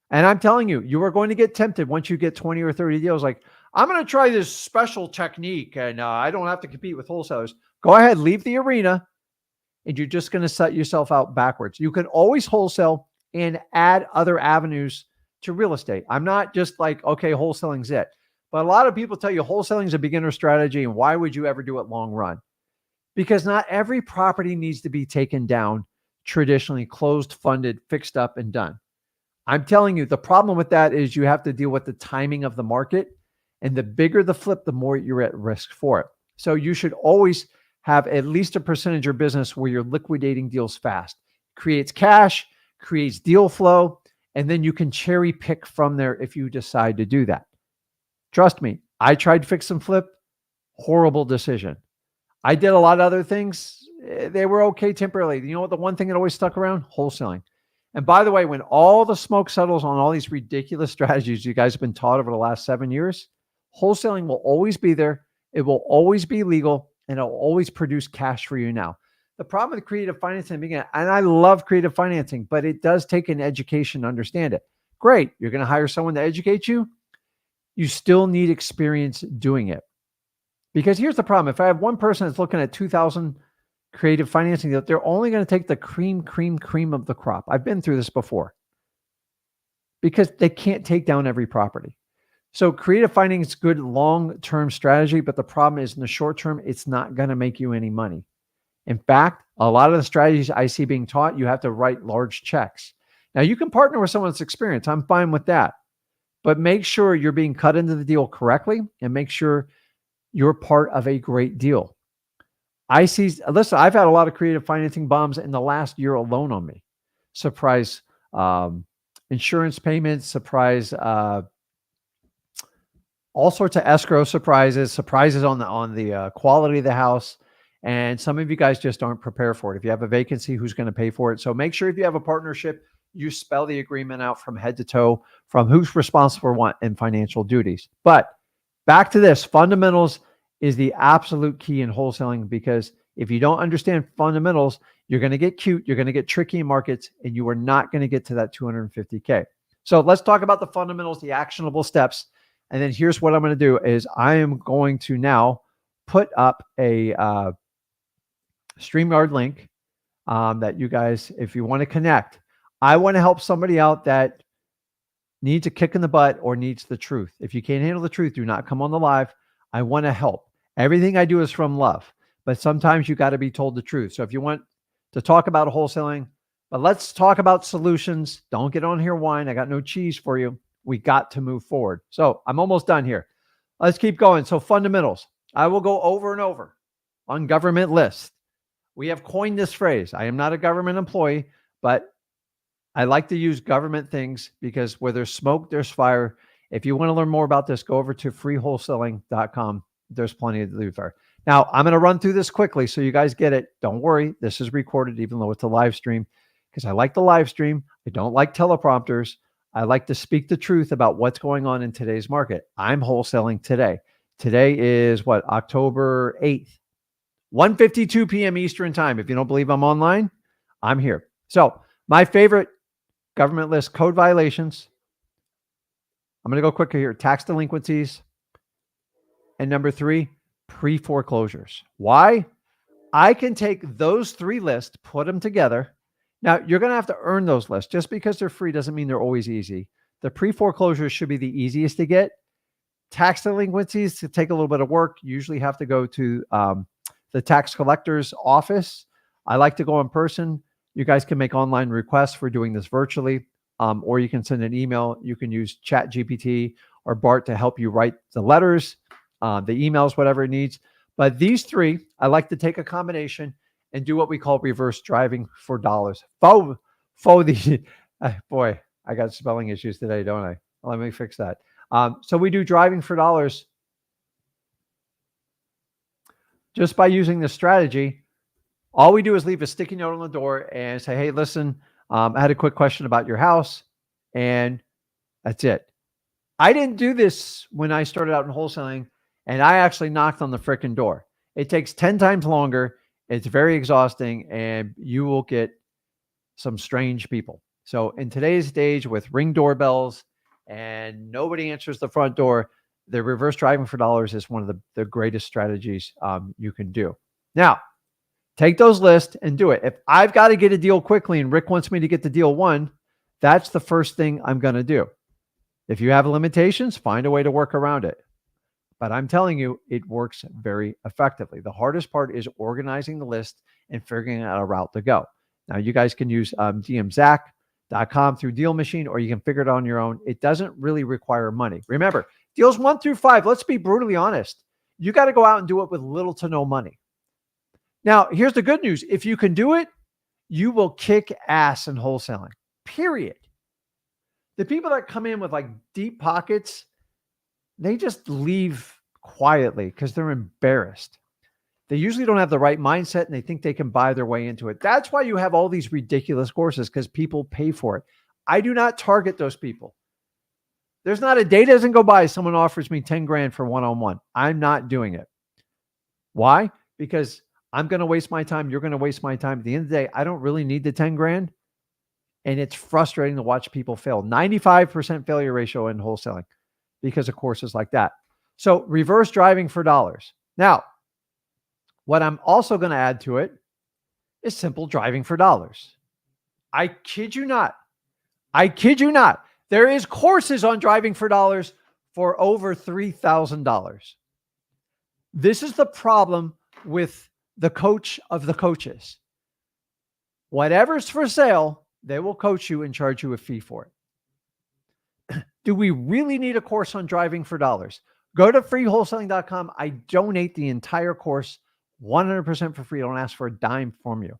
And I'm telling you, you are going to get tempted once you get 20 or 30 deals. Like, I'm going to try this special technique and I don't have to compete with wholesalers. Go ahead, leave the arena. And you're just going to set yourself out backwards. You can always wholesale and add other avenues to real estate. I'm not just like, okay, wholesaling's it. But a lot of people tell you wholesaling is a beginner strategy. And why would you ever do it long run? Because not every property needs to be taken down, traditionally closed, funded, fixed up, and done. I'm telling you, the problem with that is you have to deal with the timing of the market. And the bigger the flip, the more you're at risk for it. So you should always have at least a percentage of your business where you're liquidating deals fast. Creates cash, creates deal flow, and then you can cherry pick from there if you decide to do that. Trust me, I tried fix and flip, horrible decision. I did a lot of other things. They were okay temporarily. You know what? The one thing that always stuck around? Wholesaling. And by the way, when all the smoke settles on all these ridiculous strategies you guys have been taught over the last 7 years, wholesaling will always be there. It will always be legal. And it'll always produce cash for you now. The problem with creative financing, and I love creative financing, but it does take an education to understand it. Great. You're going to hire someone to educate you. You still need experience doing it. Because here's the problem. If I have one person that's looking at 2,000 creative financing deals, they're only going to take the cream of the crop. I've been through this before. Because they can't take down every property. So creative financing is good long-term strategy, but the problem is in the short term, it's not going to make you any money. In fact, a lot of the strategies I see being taught, you have to write large checks. Now, you can partner with someone that's experienced. I'm fine with that. But make sure you're being cut into the deal correctly and make sure you're part of a great deal. Listen, I've had a lot of creative financing bombs in the last year alone on me. Surprise insurance payments, surprise all sorts of escrow surprises on the quality of the house. And some of you guys just aren't prepared for it. If you have a vacancy, who's going to pay for it? So make sure if you have a partnership, you spell the agreement out from head to toe, from who's responsible for what and financial duties. But back to this. Fundamentals is the absolute key in wholesaling, because if you don't understand fundamentals, you're going to get cute, you're going to get tricky in markets, and you are not going to get to that 250K. So let's talk about the fundamentals, the actionable steps. And then here's what I'm going to do is I am going to now put up a StreamYard link that you guys, if you want to connect, I want to help somebody out that needs a kick in the butt or needs the truth. If you can't handle the truth, do not come on the live. I want to help. Everything I do is from love, but sometimes you got to be told the truth. So if you want to talk about wholesaling, but let's talk about solutions. Don't get on here whine. I got no cheese for you. We got to move forward. So I'm almost done here. Let's keep going. So fundamentals. I will go over and over on government lists. We have coined this phrase. I am not a government employee, but I like to use government things because where there's smoke, there's fire. If you want to learn more about this, go over to freewholesaling.com. There's plenty to do there. Now, I'm going to run through this quickly so you guys get it. Don't worry. This is recorded, even though it's a live stream, because I like the live stream. I don't like teleprompters. I like to speak the truth about what's going on in today's market. I'm wholesaling today. Today is what? October 8th, 1:52 p.m. Eastern time. If you don't believe I'm online, I'm here. So my favorite government list, code violations. I'm going to go quicker here. Tax delinquencies. And number 3, pre-foreclosures. Why? I can take those 3 lists, put them together. Now, you're going to have to earn those lists. Just because they're free doesn't mean they're always easy. The pre-foreclosures should be the easiest to get. Tax delinquencies, to take a little bit of work, you usually have to go to the tax collector's office. I like to go in person. You guys can make online requests for doing this virtually, or you can send an email. You can use ChatGPT or Bart to help you write the letters, the emails, whatever it needs. But these 3, I like to take a combination and do what we call reverse driving for dollars. Boy, I got spelling issues today, don't I? Let me fix that. So we do driving for dollars just by using this strategy. All we do is leave a sticky note on the door and say, hey, listen, I had a quick question about your house. And that's it. I didn't do this when I started out in wholesaling, and I actually knocked on the frickin' door. It takes 10 times longer. It's very exhausting, and you will get some strange people. So in today's stage with Ring doorbells and nobody answers the front door, the reverse driving for dollars is one of the greatest strategies you can do. Now, take those lists and do it. If I've got to get a deal quickly and Rick wants me to get the deal one, that's the first thing I'm going to do. If you have limitations, find a way to work around it. But I'm telling you, it works very effectively. The hardest part is organizing the list and figuring out a route to go. Now, you guys can use dmzach.com through Deal Machine, or you can figure it out on your own. It doesn't really require money. Remember, deals 1 through 5, let's be brutally honest. You got to go out and do it with little to no money. Now, here's the good news. If you can do it, you will kick ass in wholesaling, period. The people that come in with like deep pockets, they just leave quietly because they're embarrassed. They usually don't have the right mindset and they think they can buy their way into it. That's why you have all these ridiculous courses, because people pay for it. I do not target those people. There's not a day doesn't go by someone offers me 10 grand for one-on-one. I'm not doing it. Why? Because I'm going to waste my time. You're going to waste my time. At the end of the day, I don't really need the 10 grand. And it's frustrating to watch people fail. 95% failure ratio in wholesaling because of courses like that. So reverse driving for dollars. Now, what I'm also going to add to it is simple driving for dollars. I kid you not. I kid you not. There is courses on driving for dollars for over $3,000. This is the problem with the coach of the coaches. Whatever's for sale, they will coach you and charge you a fee for it. Do we really need a course on driving for dollars? Go to freewholesaling.com. I donate the entire course 100% for free. I don't ask for a dime from you.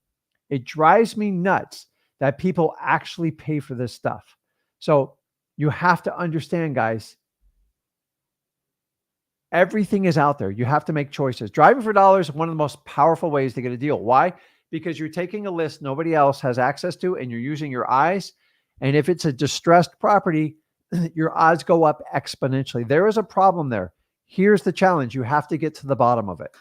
It drives me nuts that people actually pay for this stuff. So you have to understand, guys, everything is out there. You have to make choices. Driving for dollars is one of the most powerful ways to get a deal. Why? Because you're taking a list nobody else has access to, and you're using your eyes. And if it's a distressed property, your odds go up exponentially. There is a problem there. Here's the challenge. You have to get to the bottom of it.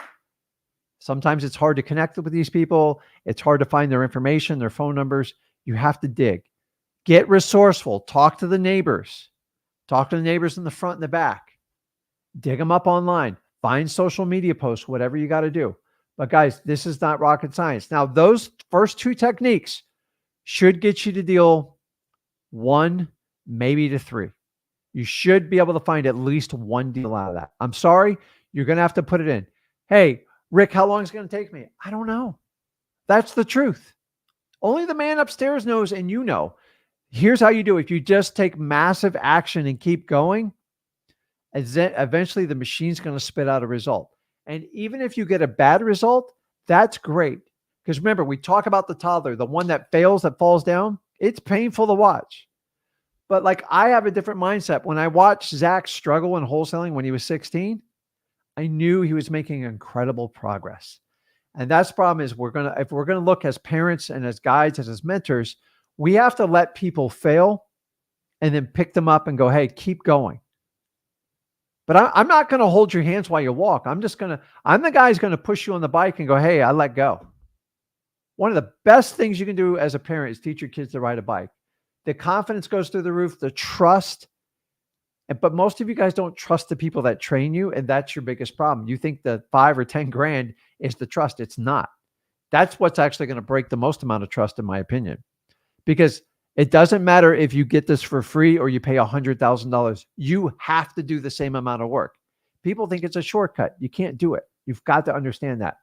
Sometimes it's hard to connect with these people. It's hard to find their information, their phone numbers. You have to dig. Get resourceful. Talk to the neighbors. Talk to the neighbors in the front and the back. Dig them up online. Find social media posts, whatever you got to do. But guys, this is not rocket science. Now, those first two techniques should get you to deal 1, maybe to 3. You should be able to find at least 1 deal out of that. I'm sorry, you're going to have to put it in. Hey, Rick, how long is it going to take me? I don't know. That's the truth. Only the man upstairs knows, and you know. Here's how you do it. If you just take massive action and keep going, eventually the machine's going to spit out a result. And even if you get a bad result, that's great. Because remember, we talk about the toddler, the one that fails, that falls down. It's painful to watch. But like, I have a different mindset. When I watched Zach struggle in wholesaling when he was 16, I knew he was making incredible progress. And that's the problem is if we're going to look as parents and as guides and as mentors, we have to let people fail and then pick them up and go, hey, keep going. But I'm not going to hold your hands while you walk. I'm the guy who's going to push you on the bike and go, hey, I let go. One of the best things you can do as a parent is teach your kids to ride a bike. The confidence goes through the roof, the trust. But most of you guys don't trust the people that train you. And that's your biggest problem. You think the 5 or 10 grand is the trust. It's not. That's what's actually going to break the most amount of trust, in my opinion. Because it doesn't matter if you get this for free or you pay $100,000. You have to do the same amount of work. People think it's a shortcut. You can't do it. You've got to understand that.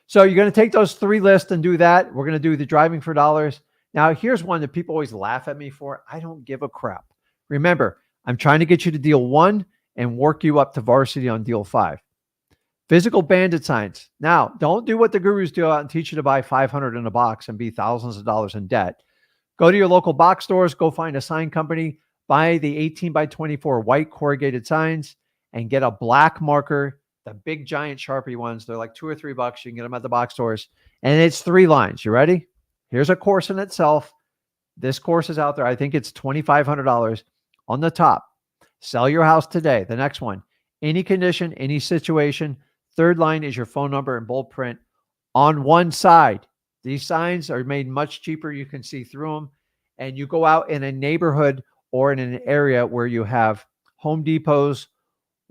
So you're going to take those 3 lists and do that. We're going to do the driving for dollars. Now, here's one that people always laugh at me for. I don't give a crap. Remember, I'm trying to get you to deal 1 and work you up to varsity on deal 5. Physical bandit signs. Now, don't do what the gurus do out and teach you to buy 500 in a box and be thousands of dollars in debt. Go to your local box stores, go find a sign company, buy the 18 by 24 white corrugated signs and get a black marker, the big giant Sharpie ones. They're like $2 or $3. You can get them at the box stores. And it's 3 lines. You ready? Here's a course in itself. This course is out there. I think it's $2,500 on the top. Sell your house today. The next one, any condition, any situation. 3rd line is your phone number in bold print on one side. These signs are made much cheaper. You can see through them. And you go out in a neighborhood or in an area where you have Home Depots,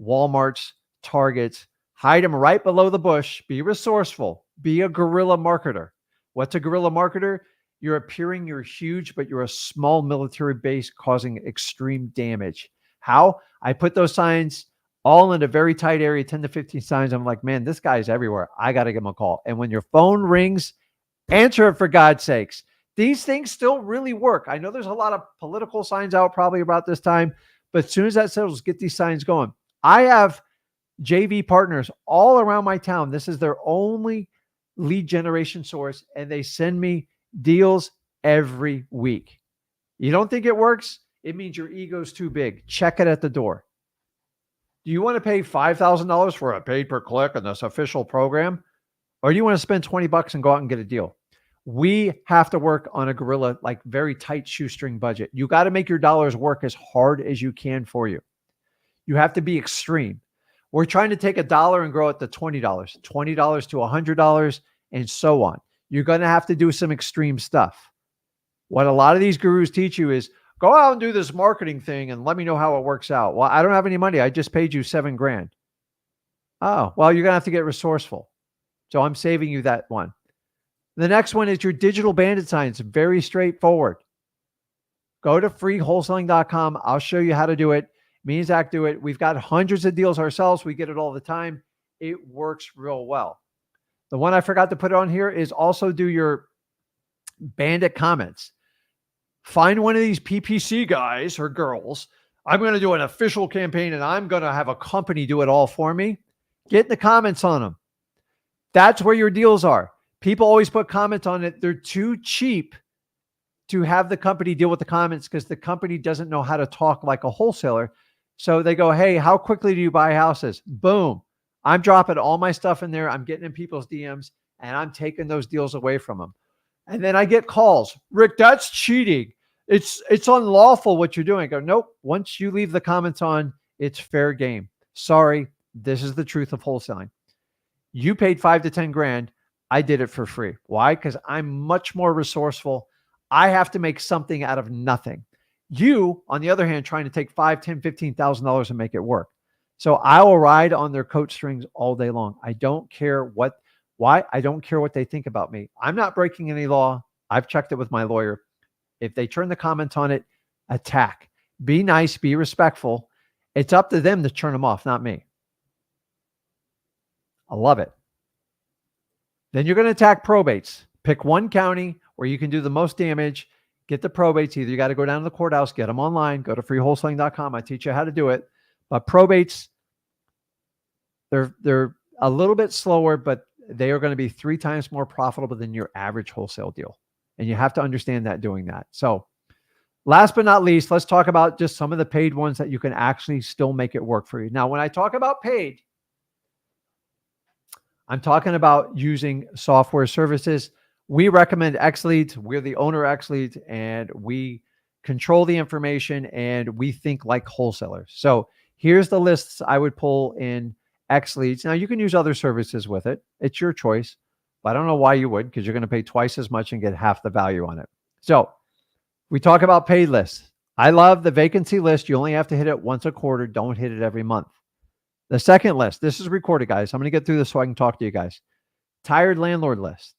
Walmarts, Targets. Hide them right below the bush. Be resourceful. Be a guerrilla marketer. What's a guerrilla marketer? You're appearing you're huge, but you're a small military base causing extreme damage. How? I put those signs all in a very tight area, 10 to 15 signs. I'm like, man, this guy's everywhere. I got to give him a call. And when your phone rings, answer it for God's sakes. These things still really work. I know there's a lot of political signs out probably about this time, but as soon as that settles, get these signs going. I have JV partners all around my town. This is their only lead generation source, and they send me deals every week. You don't think it works? It means your ego's too big. Check it at the door. Do you want to pay $5,000 for a paid per click in this official program? Or do you want to spend $20 and go out and get a deal? We have to work on a guerrilla, like very tight shoestring budget. You got to make your dollars work as hard as you can for you. You have to be extreme. We're trying to take $1 and grow it to $20, $20 to $100, and so on. You're going to have to do some extreme stuff. What a lot of these gurus teach you is go out and do this marketing thing and let me know how it works out. Well, I don't have any money. I just paid you $7 grand. Oh, well, you're going to have to get resourceful. So I'm saving you that one. The next one is your digital bandit signs. Very straightforward. Go to freewholesaling.com. I'll show you how to do it. Me and Zach do it. We've got hundreds of deals ourselves. We get it all the time. It works real well. The one I forgot to put on here is also do your bandit comments. Find one of these PPC guys or girls. I'm going to do an official campaign and I'm going to have a company do it all for me. Get in the comments on them. That's where your deals are. People always put comments on it. They're too cheap to have the company deal with the comments because the company doesn't know how to talk like a wholesaler. So they go, hey, how quickly do you buy houses? Boom. I'm dropping all my stuff in there. I'm getting in people's DMs and I'm taking those deals away from them. And then I get calls. Rick, that's cheating. It's unlawful what you're doing. I go, nope. Once you leave the comments on, it's fair game. Sorry, this is the truth of wholesaling. You paid 5 to 10 grand. I did it for free. Why? Because I'm much more resourceful. I have to make something out of nothing. You, on the other hand, trying to take $5, $10, $15,000 and make it work. So I will ride on their coat strings all day long. I don't care why. I don't care what they think about me. I'm not breaking any law. I've checked it with my lawyer. If they turn the comment on it, attack. Be nice, be respectful. It's up to them to turn them off, not me. I love it. Then you're going to attack probates. Pick one county where you can do the most damage. Get the probates. Either you got to go down to the courthouse, get them online, go to freewholesaling.com. I teach you how to do it. But probates, they're a little bit slower, but they are going to be 3 times more profitable than your average wholesale deal. And you have to understand that doing that. So last but not least, let's talk about just some of the paid ones that you can actually still make it work for you. Now, when I talk about paid, I'm talking about using software services. We recommend XLeads. We're the owner of XLeads, and we control the information, and we think like wholesalers. So here's the lists I would pull in XLeads. Now, you can use other services with it. It's your choice, but I don't know why you would, because you're going to pay twice as much and get half the value on it. So we talk about paid lists. I love the vacancy list. You only have to hit it once a quarter. Don't hit it every month. The second list, this is recorded, guys. I'm going to get through this so I can talk to you guys. Tired landlord list.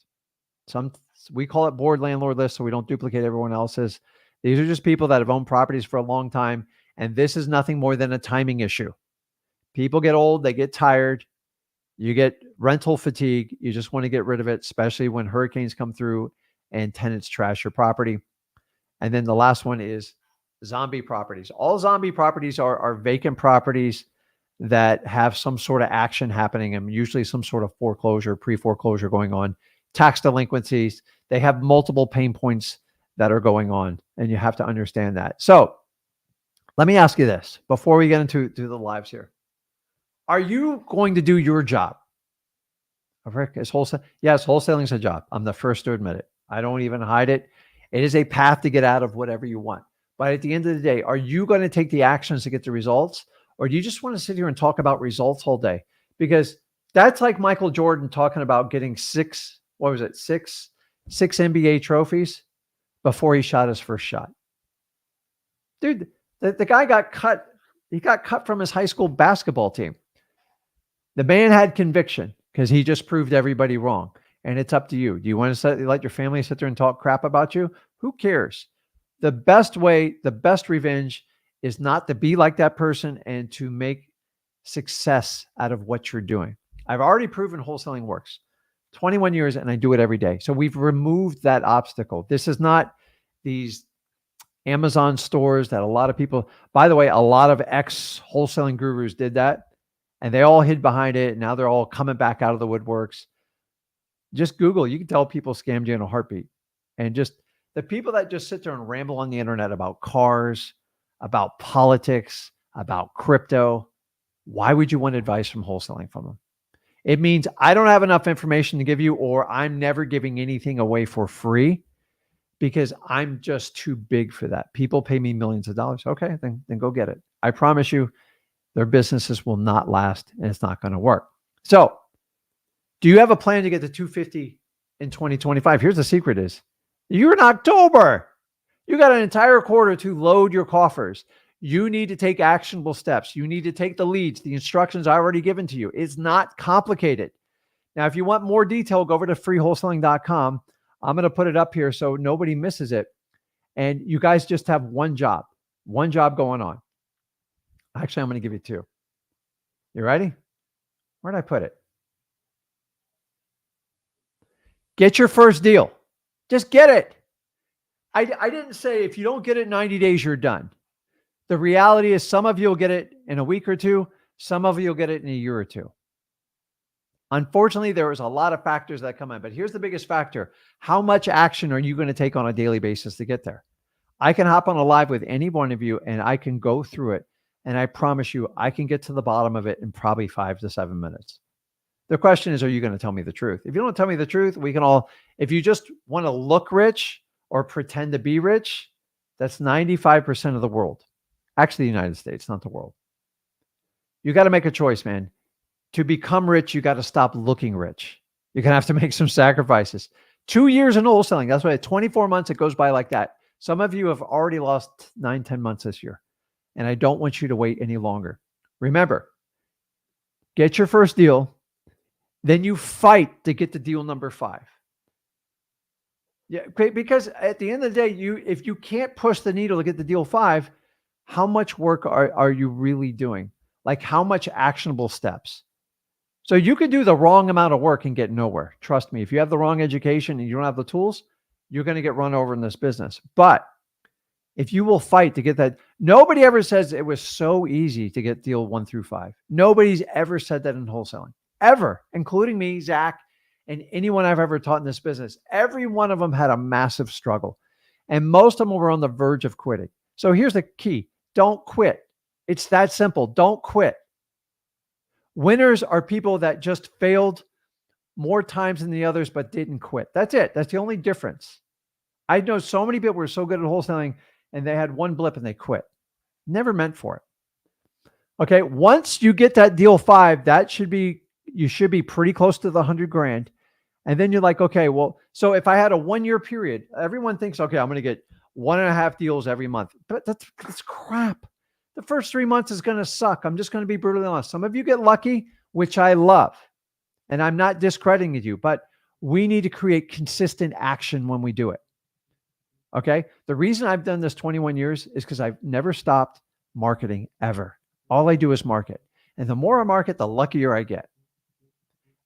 We call it bored landlord list so we don't duplicate everyone else's. These are just people that have owned properties for a long time, and this is nothing more than a timing issue. People get old, they get tired, you get rental fatigue, you just want to get rid of it, especially when hurricanes come through and tenants trash your property. And then the last one is zombie properties. All zombie properties are vacant properties that have some sort of action happening, and usually some sort of foreclosure, pre-foreclosure going on, tax delinquencies. They have multiple pain points that are going on, and you have to understand that. So let me ask you this before we get into the lives here. Are you going to do your job? Rick, is wholesale? Yes, wholesaling is a job. I'm the first to admit it. I don't even hide it. It is a path to get out of whatever you want. But at the end of the day, are you going to take the actions to get the results? Or do you just want to sit here and talk about results all day? Because that's like Michael Jordan talking about getting six NBA trophies before he shot his first shot. Dude, the guy got cut. He got cut from his high school basketball team. The man had conviction because he just proved everybody wrong. And it's up to you. Do you want to let your family sit there and talk crap about you? Who cares? The best way, the best revenge is not to be like that person and to make success out of what you're doing. I've already proven wholesaling works. 21 years, and I do it every day. So we've removed that obstacle. This is not these Amazon stores that a lot of people, by the way, a lot of ex-wholesaling gurus did that, and they all hid behind it. And now they're all coming back out of the woodworks. Just Google. You can tell people scammed you in a heartbeat. And just the people that just sit there and ramble on the internet about cars, about politics, about crypto, why would you want advice from wholesaling from them? It means I don't have enough information to give you, or I'm never giving anything away for free because I'm just too big for that. People pay me millions of dollars. Okay, then go get it. I promise you, their businesses will not last and it's not going to work. So, do you have a plan to get to 250 in 2025? Here's the secret is, you're in October. You got an entire quarter to load your coffers. You need to take actionable steps. You need to take the leads, the instructions I already given to you. It's not complicated. Now, if you want more detail, go over to freewholesaling.com. I'm going to put it up here so nobody misses it. And you guys just have one job going on. Actually, I'm going to give you 2. You ready? Where'd I put it? Get your first deal. Just get it. I didn't say if you don't get it in 90 days, you're done. The reality is some of you will get it in a week or 2. Some of you will get it in a year or 2. Unfortunately, there is a lot of factors that come in, but here's the biggest factor. How much action are you going to take on a daily basis to get there? I can hop on a live with any one of you and I can go through it. And I promise you, I can get to the bottom of it in probably 5 to 7 minutes. The question is, are you going to tell me the truth? If you don't tell me the truth, we can all, if you just want to look rich or pretend to be rich, that's 95% of the world. Actually, the United States, not the world. You got to make a choice, man. To become rich, you got to stop looking rich. You're going to have to make some sacrifices. 2 years in wholesaling. That's why 24 months, it goes by like that. Some of you have already lost 9, 10 months this year. And I don't want you to wait any longer. Remember, get your first deal. Then you fight to get to deal number 5. Yeah, because at the end of the day, if you can't push the needle to get to deal 5, how much work are you really doing? Like how much actionable steps? So you could do the wrong amount of work and get nowhere. Trust me, if you have the wrong education and you don't have the tools, you're going to get run over in this business. But if you will fight to get that, nobody ever says it was so easy to get deal 1 through 5. Nobody's ever said that in wholesaling, ever, including me, Zach, and anyone I've ever taught in this business. Every one of them had a massive struggle, and most of them were on the verge of quitting. So here's the key. Don't quit. It's that simple. Don't quit. Winners are people that just failed more times than the others, but didn't quit. That's it. That's the only difference. I know so many people were so good at wholesaling and they had one blip and they quit. Never meant for it. Okay. Once you get that deal 5, you should be pretty close to the 100 grand. And then you're like, okay, well, so if I had a 1-year period, everyone thinks, okay, I'm going to get 1.5 deals every month, but that's crap. The first 3 months is going to suck. I'm just going to be brutally honest. Some of you get lucky, which I love. And I'm not discrediting you, but we need to create consistent action when we do it. Okay. The reason I've done this 21 years is because I've never stopped marketing ever. All I do is market. And the more I market, the luckier I get.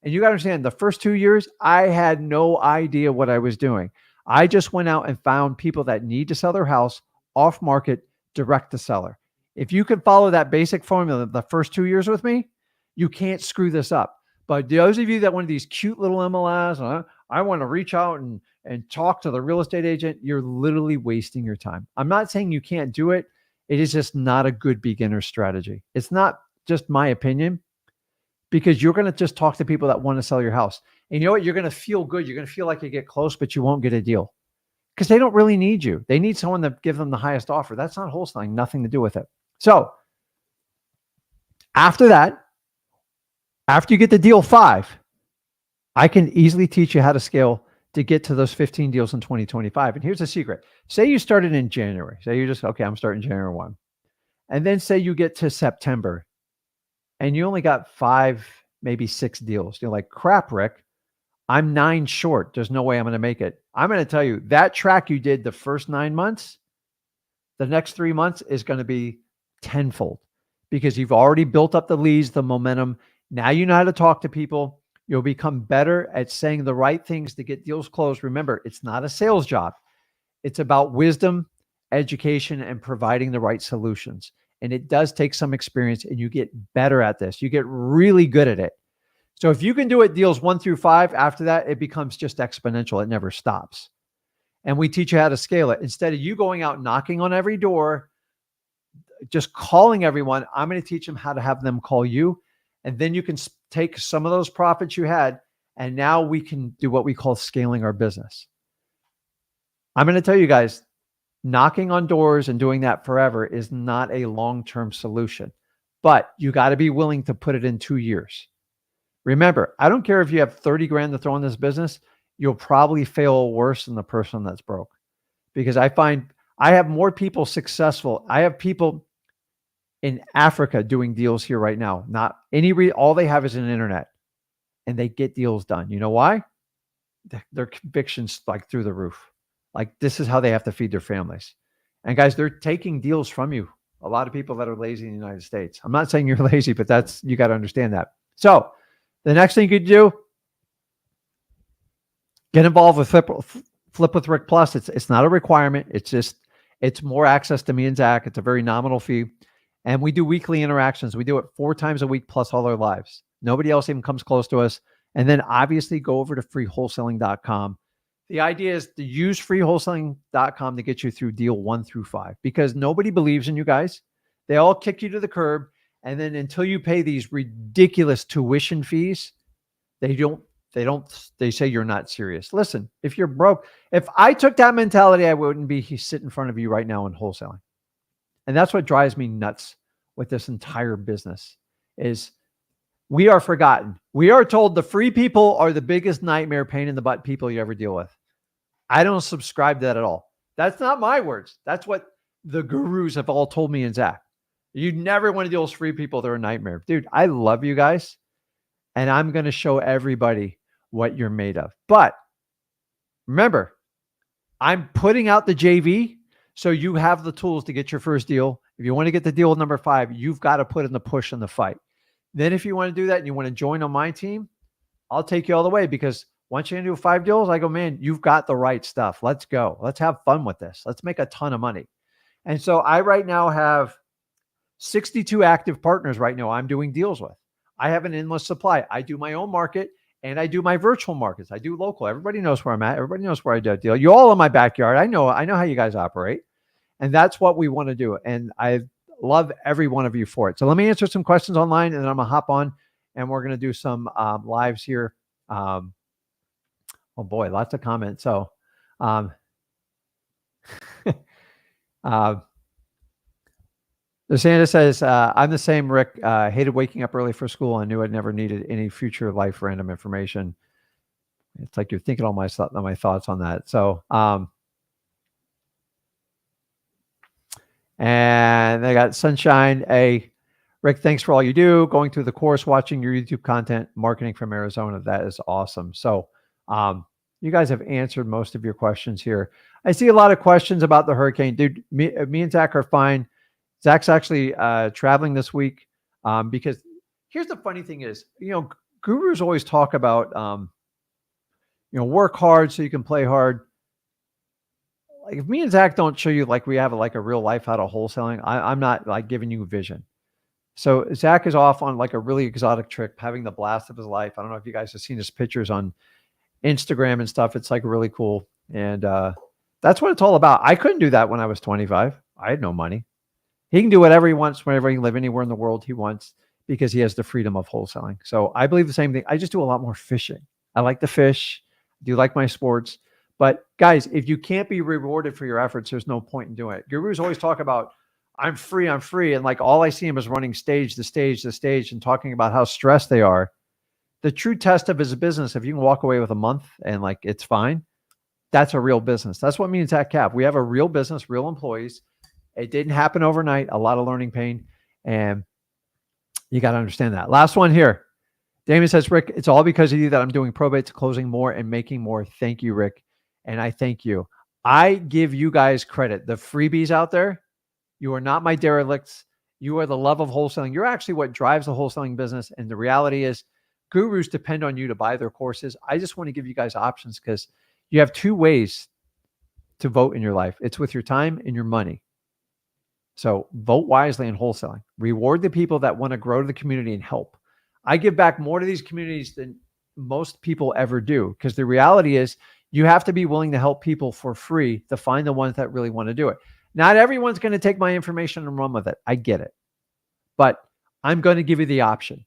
And you got to understand, the first 2 years, I had no idea what I was doing. I just went out and found people that need to sell their house off market, direct to seller. If you can follow that basic formula the first 2 years with me, you can't screw this up. But those of you that want these cute little MLAs, I want to reach out and talk to the real estate agent, you're literally wasting your time. I'm not saying you can't do it. It is just not a good beginner strategy. It's not just my opinion, because you're going to just talk to people that want to sell your house. And you know what? You're going to feel good. You're going to feel like you get close, but you won't get a deal because they don't really need you. They need someone to give them the highest offer. That's not wholesaling, nothing to do with it. So after that, after you get the deal 5, I can easily teach you how to scale to get to those 15 deals in 2025. And here's the secret. Say you started in January. Say you're just, okay, I'm starting January 1. And then say you get to September and you only got 5, maybe 6 deals. You're like, crap, Rick, I'm 9 short. There's no way I'm going to make it. I'm going to tell you that track you did the first 9 months, the next 3 months is going to be tenfold because you've already built up the leads, the momentum. Now you know how to talk to people. You'll become better at saying the right things to get deals closed. Remember, it's not a sales job. It's about wisdom, education, and providing the right solutions. And it does take some experience and you get better at this. You get really good at it. So if you can do it deals 1 through 5, after that, it becomes just exponential. It never stops. And we teach you how to scale it. Instead of you going out knocking on every door, just calling everyone, I'm going to teach them how to have them call you. And then you can take some of those profits you had, and now we can do what we call scaling our business. I'm going to tell you guys, knocking on doors and doing that forever is not a long-term solution, but you got to be willing to put it in 2 years. Remember, I don't care if you have 30 grand to throw in this business, you'll probably fail worse than the person that's broke. Because I find I have more people successful. I have people in Africa doing deals here right now. Not any all they have is an internet and they get deals done. You know why? Their convictions like through the roof. Like this is how they have to feed their families. And guys, they're taking deals from you. A lot of people that are lazy in the United States. I'm not saying you're lazy, but you got to understand that. So the next thing you could do, get involved with Flip with Rick Plus. It's not a requirement. It's more access to me and Zach. It's a very nominal fee. And we do weekly interactions. We do it 4 times a week plus all our lives. Nobody else even comes close to us. And then obviously go over to freewholesaling.com. The idea is to use freewholesaling.com to get you through deal 1 through 5 because nobody believes in you guys. They all kick you to the curb. And then until you pay these ridiculous tuition fees, they say you're not serious. Listen, if you're broke, if I took that mentality, I wouldn't be sitting in front of you right now in wholesaling. And that's what drives me nuts with this entire business is we are forgotten. We are told the free people are the biggest nightmare, pain in the butt people you ever deal with. I don't subscribe to that at all. That's not my words. That's what the gurus have all told me and Zach. You never want to deal with free people. They're a nightmare. Dude, I love you guys. And I'm going to show everybody what you're made of. But remember, I'm putting out the JV so you have the tools to get your first deal. If you want to get the deal number 5, you've got to put in the push and the fight. Then if you want to do that and you want to join on my team, I'll take you all the way, because once you're going to do 5 deals, I go, man, you've got the right stuff. Let's go. Let's have fun with this. Let's make a ton of money. And so I right now have 62 active partners right now I'm doing deals with. I have an endless supply. I do my own market and I do my virtual markets. I do local. Everybody knows where I'm at. Everybody knows where I do a deal. You're all in my backyard. I know how you guys operate. And that's what we want to do. And I love every one of you for it. So let me answer some questions online, and then I'm going to hop on and we're going to do some lives here. Oh boy, lots of comments. So, Santa says, I'm the same, Rick. Hated waking up early for school. I knew I never needed any future life random information. It's like you're thinking all my thoughts on that. So, and they got Sunshine. Rick, thanks for all you do. Going through the course, watching your YouTube content, marketing from Arizona. That is awesome. So, you guys have answered most of your questions here. I see a lot of questions about the hurricane. Dude, me and Zach are fine. Zach's actually traveling this week because here's the funny thing is, gurus always talk about, work hard so you can play hard. Like if me and Zach don't show you like we have like a real life out of wholesaling, I'm not like giving you vision. So Zach is off on like a really exotic trip, having the blast of his life. I don't know if you guys have seen his pictures on Instagram and stuff. It's like really cool. And that's what it's all about. I couldn't do that when I was 25. I had no money. He can do whatever he wants, whenever he can live anywhere in the world he wants, because he has the freedom of wholesaling. So I believe the same thing. I just do a lot more fishing. I like to fish. I do like my sports. But guys, if you can't be rewarded for your efforts, there's no point in doing it. Gurus always talk about, I'm free. And like all I see him is running stage to stage to stage and talking about how stressed they are. The true test of his business, if you can walk away with a month and like it's fine, that's a real business. That's what me and Zach have. We have a real business, real employees. It didn't happen overnight. A lot of learning pain. And you got to understand that. Last one here. Damon says, Rick, it's all because of you that I'm doing probates, closing more and making more. Thank you, Rick. And I thank you. I give you guys credit. The freebies out there, you are not my derelicts. You are the love of wholesaling. You're actually what drives the wholesaling business. And the reality is gurus depend on you to buy their courses. I just want to give you guys options because you have 2 ways to vote in your life. It's with your time and your money. So vote wisely in wholesaling. Reward the people that want to grow to the community and help. I give back more to these communities than most people ever do, because the reality is you have to be willing to help people for free to find the ones that really want to do it. Not everyone's going to take my information and run with it. I get it. But I'm going to give you the option.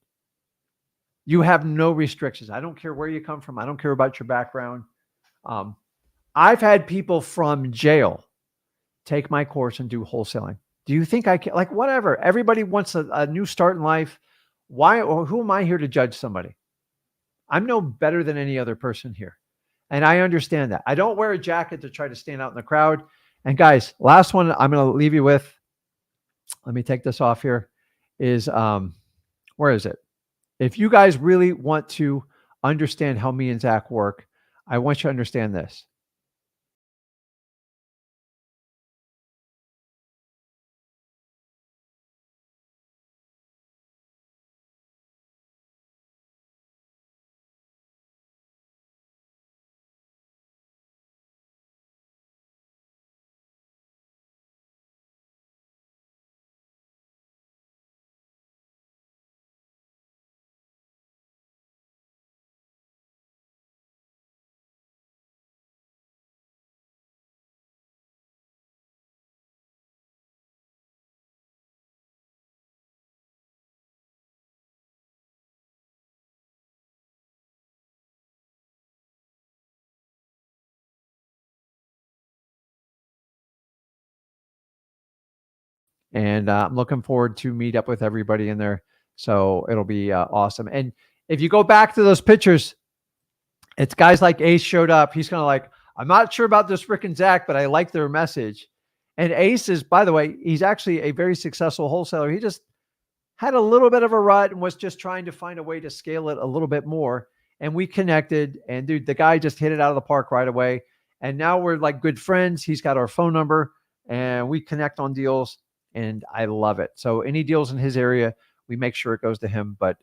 You have no restrictions. I don't care where you come from. I don't care about your background. I've had people from jail take my course and do wholesaling. Do you think I can? Like, whatever. Everybody wants a new start in life. Why or who am I here to judge somebody? I'm no better than any other person here. And I understand that. I don't wear a jacket to try to stand out in the crowd. And guys, last one I'm going to leave you with. Let me take this off here. Is where is it? If you guys really want to understand how me and Zach work, I want you to understand this. And I'm looking forward to meet up with everybody in there. So it'll be awesome. And if you go back to those pictures, it's guys like Ace showed up. He's kind of like, I'm not sure about this Rick and Zach, but I like their message. And Ace is, by the way, he's actually a very successful wholesaler. He just had a little bit of a rut and was just trying to find a way to scale it a little bit more. And we connected, and dude, the guy just hit it out of the park right away. And now we're like good friends. He's got our phone number and we connect on deals, and I love it. So any deals in his area, we make sure it goes to him. But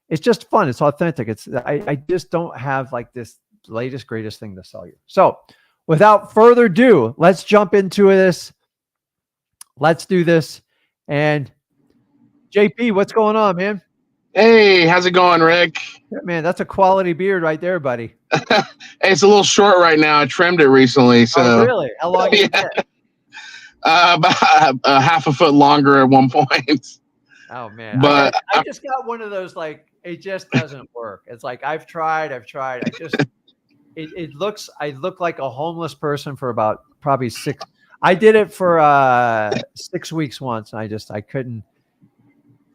it's just fun. It's authentic. I just don't have like this latest, greatest thing to sell you. So without further ado, let's jump into this. Let's do this. And JP, what's going on, man? Hey, how's it going, Rick? Yeah, man, that's a quality beard right there, buddy. Hey, it's a little short right now. I trimmed it recently. So. Oh, really? How long did you get? About a half a foot longer at one point. Oh, man. But I just got one of those, like, it just doesn't work. It's like, I've tried. I just, I look like a homeless person for about probably I did it for 6 weeks once. And I couldn't.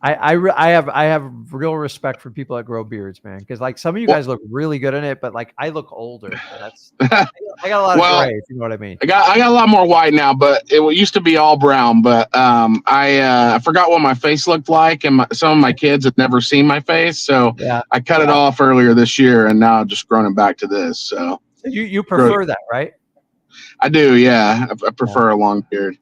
I have real respect for people that grow beards, man. Because like some of you guys look really good in it, but like I look older. I got a lot of gray, if you know what I mean. I got a lot more white now, but it used to be all brown. But I forgot what my face looked like, and some of my kids had never seen my face, so yeah. I cut it off earlier this year, and now I've just grown it back to this. So you prefer that, right? I do, yeah. I prefer a long beard.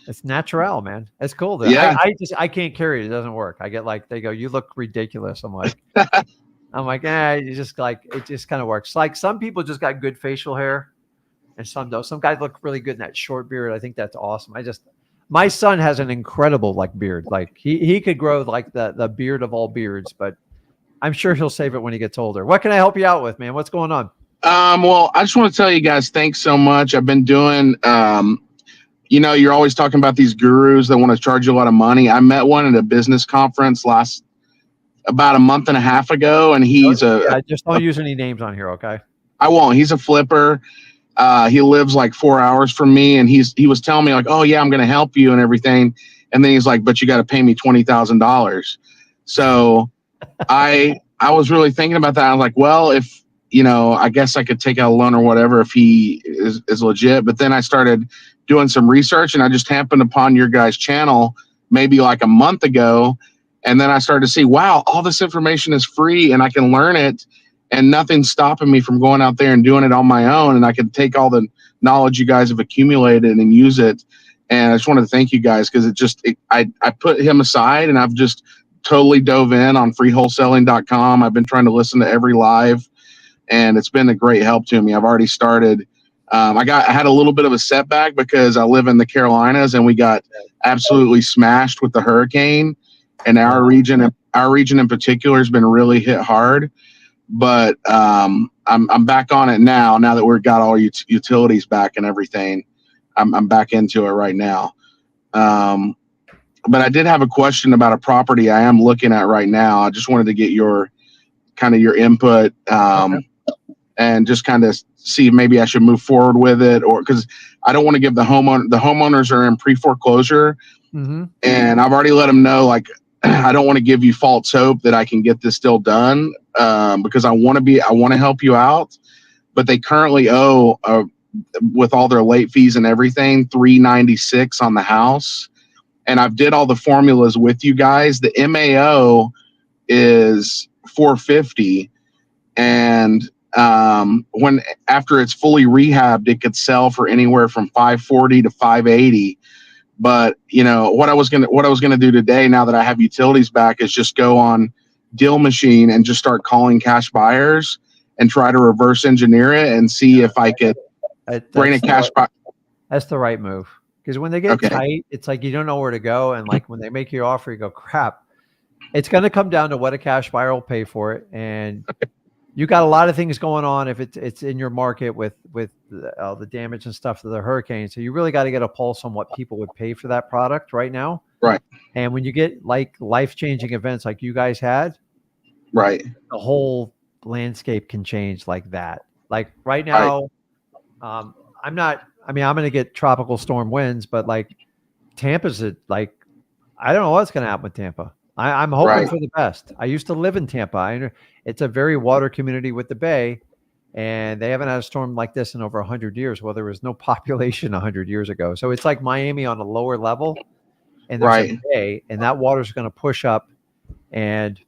It's natural, man. It's cool though. Yeah. I can't carry it. It doesn't work. I get like, they go, you look ridiculous. I'm like, you just like, it just kind of works. Like some people just got good facial hair and some don't. Some guys look really good in that short beard. I think that's awesome. My son has an incredible like beard. Like he could grow like the beard of all beards, but I'm sure he'll save it when he gets older. What can I help you out with, man? What's going on? Well, I just want to tell you guys, thanks so much. I've been doing, you're always talking about these gurus that want to charge you a lot of money. I met one at a business conference about a month and a half ago, and he's just don't use any names on here, okay? I won't. He's a flipper. He lives like 4 hours from me, and he was telling me like, oh yeah, I'm going to help you and everything. And then he's like, but you got to pay me $20,000. So I was really thinking about that. I was like, well, if I guess I could take out a loan or whatever if he is legit. But then I started doing some research, and I just happened upon your guys' channel maybe like a month ago. And then I started to see, wow, all this information is free and I can learn it, and nothing's stopping me from going out there and doing it on my own. And I can take all the knowledge you guys have accumulated and use it. And I just wanted to thank you guys, because I put him aside and I've just totally dove in on freewholesaling.com. I've been trying to listen to every live, and it's been a great help to me. I've already started. I had a little bit of a setback because I live in the Carolinas, and we got absolutely smashed with the hurricane, and our region in particular has been really hit hard. But I'm back on it now that we've got all utilities back and everything. I'm back into it right now. But I did have a question about a property I am looking at right now. I just wanted to get your input. And just kind of see if maybe I should move forward with it, or because I don't want to give the homeowners are in pre-foreclosure. Mm-hmm. And I've already let them know, like, I don't want to give you false hope that I can get this deal done, because I want to help you out. But they currently owe, with all their late fees and everything, $396 on the house. And I've did all the formulas with you guys. The MAO is $450, and when after it's fully rehabbed, it could sell for anywhere from $540 to $580. But what I was gonna do today, now that I have utilities back, is just go on Deal Machine and just start calling cash buyers and try to reverse engineer it and see if I could bring a cash buyer. That's the right move, because when they get tight, it's like you don't know where to go, and like when they make you offer, you go, crap. It's going to come down to what a cash buyer will pay for it, and you got a lot of things going on if it's in your market with the damage and stuff to the hurricane. So you really got to get a pulse on what people would pay for that product right now. Right. And when you get like life-changing events like you guys had, right, the whole landscape can change like that. Like right now, I'm going to get tropical storm winds, but like Tampa's I don't know what's going to happen with Tampa. I'm hoping Right. for the best. I used to live in Tampa. It's a very water community with the bay, and they haven't had a storm like this in over 100 years. Well, there was no population 100 years ago. So it's like Miami on a lower level, and there's a Right. bay, and that water's going to push up, and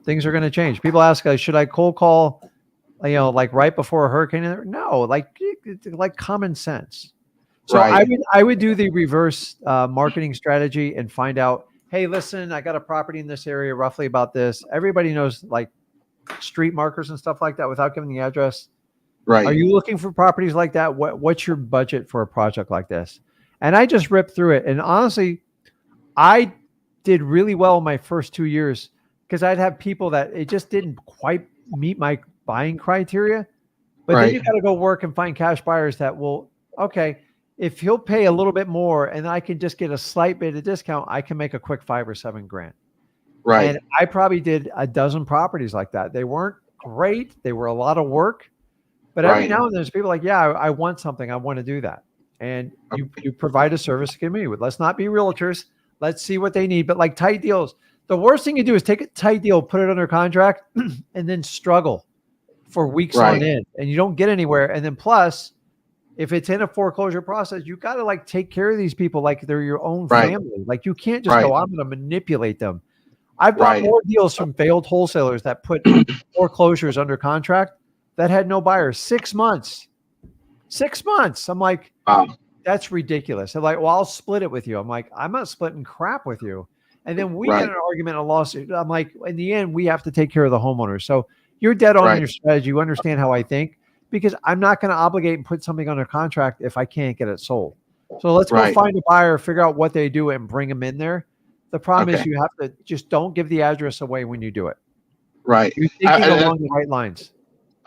things are going to change. People ask, should I cold call, like right before a hurricane? No, like common sense. So Right. I would do the reverse marketing strategy and find out, hey, listen, I got a property in this area roughly about this. Everybody knows like street markers and stuff like that without giving the address. Are Right. you looking for properties like that? What's your budget for a project like this? And I just ripped through it. And honestly, I did really well in my first 2 years because I'd have people that it just didn't quite meet my buying criteria. But then you Right. got to go work and find cash buyers that will, okay, if he'll pay a little bit more and I can just get a slight bit of discount, I can make a quick 5 or 7 grand. Right. And I probably did a dozen properties like that. They weren't great. They were a lot of work. But every Right. now and then there's people like, yeah, I want something. I want to do that. And you provide a service to community with. Let's not be realtors. Let's see what they need. But like tight deals, the worst thing you do is take a tight deal, put it under contract, and then struggle for weeks on Right. end. And you don't get anywhere. And then plus, if it's in a foreclosure process, you got to like take care of these people like they're your own Right. family. Like you can't just Right. go, I'm going to manipulate them. I've bought Right. more deals from failed wholesalers that put foreclosures under contract that had no buyers. 6 months. 6 months. I'm like, Wow. that's ridiculous. They're like, well, I'll split it with you. I'm like, I'm not splitting crap with you. And then we Right. get an argument, a lawsuit. I'm like, in the end, we have to take care of the homeowner. So you're dead on in Right. your strategy. You understand how I think because I'm not going to obligate and put something under contract if I can't get it sold. So let's go Right. find a buyer, figure out what they do and bring them in there. The problem is Okay. you have to just don't give the address away when you do it. Right. You're thinking along the right lines.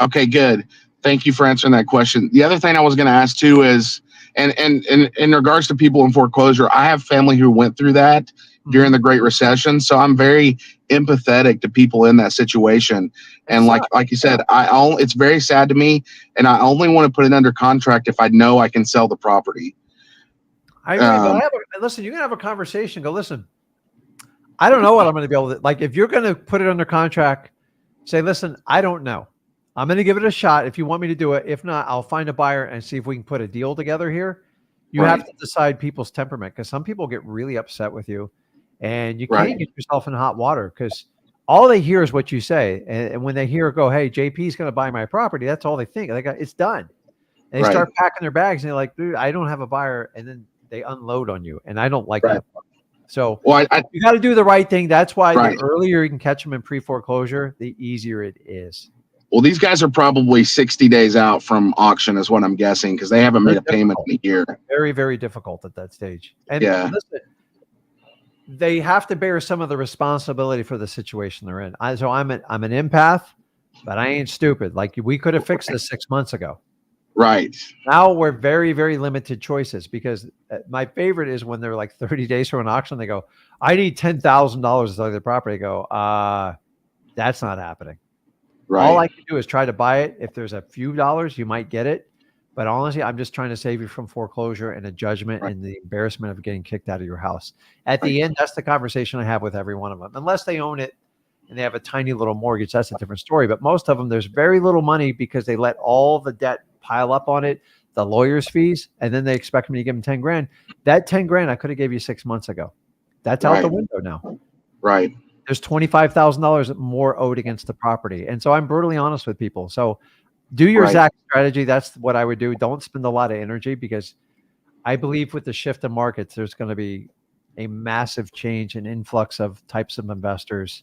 Okay, good. Thank you for answering that question. The other thing I was going to ask too is, and in regards to people in foreclosure, I have family who went through that during the Great Recession, so I'm very empathetic to people in that situation. And like you said, it's very sad to me, and I only want to put it under contract if I know I can sell the property. I agree, but listen, you can have a conversation. Go, listen, I don't know what I'm going to be able to, like, if you're going to put it under contract, say, listen, I don't know. I'm going to give it a shot if you want me to do it. If not, I'll find a buyer and see if we can put a deal together here. You have to decide people's temperament because some people get really upset with you and you can't get yourself in hot water because all they hear is what you say. And when they hear go, hey, JP's going to buy my property, that's all they think. They got, it's done. And they start packing their bags and they're like, dude, I don't have a buyer. And then they unload on you. And I don't like that. So you got to do the right thing. That's why the earlier you can catch them in pre-foreclosure, the easier it is. Well, these guys are probably 60 days out from auction is what I'm guessing because they haven't made a payment in a year. Very, very difficult at that stage. And listen, they have to bear some of the responsibility for the situation they're in. So I'm an empath, but I ain't stupid. Like we could have fixed this 6 months ago. Right. Now we're very, very limited choices because my favorite is when they're like 30 days from an auction, they go, I need $10,000 to sell the property. I go, that's not happening. Right. All I can do is try to buy it. If there's a few dollars, you might get it. But honestly, I'm just trying to save you from foreclosure and a judgment and the embarrassment of getting kicked out of your house. At the end, that's the conversation I have with every one of them. Unless they own it and they have a tiny little mortgage, that's a different story. But most of them, there's very little money because they let all the debt pile up on it, the lawyer's fees, and then they expect me to give them 10 grand. That 10 grand I could have gave you 6 months ago. That's out the window now. Right. There's $25,000 more owed against the property. And so I'm brutally honest with people. So do your Zach strategy. That's what I would do. Don't spend a lot of energy because I believe with the shift in markets, there's going to be a massive change and influx of types of investors.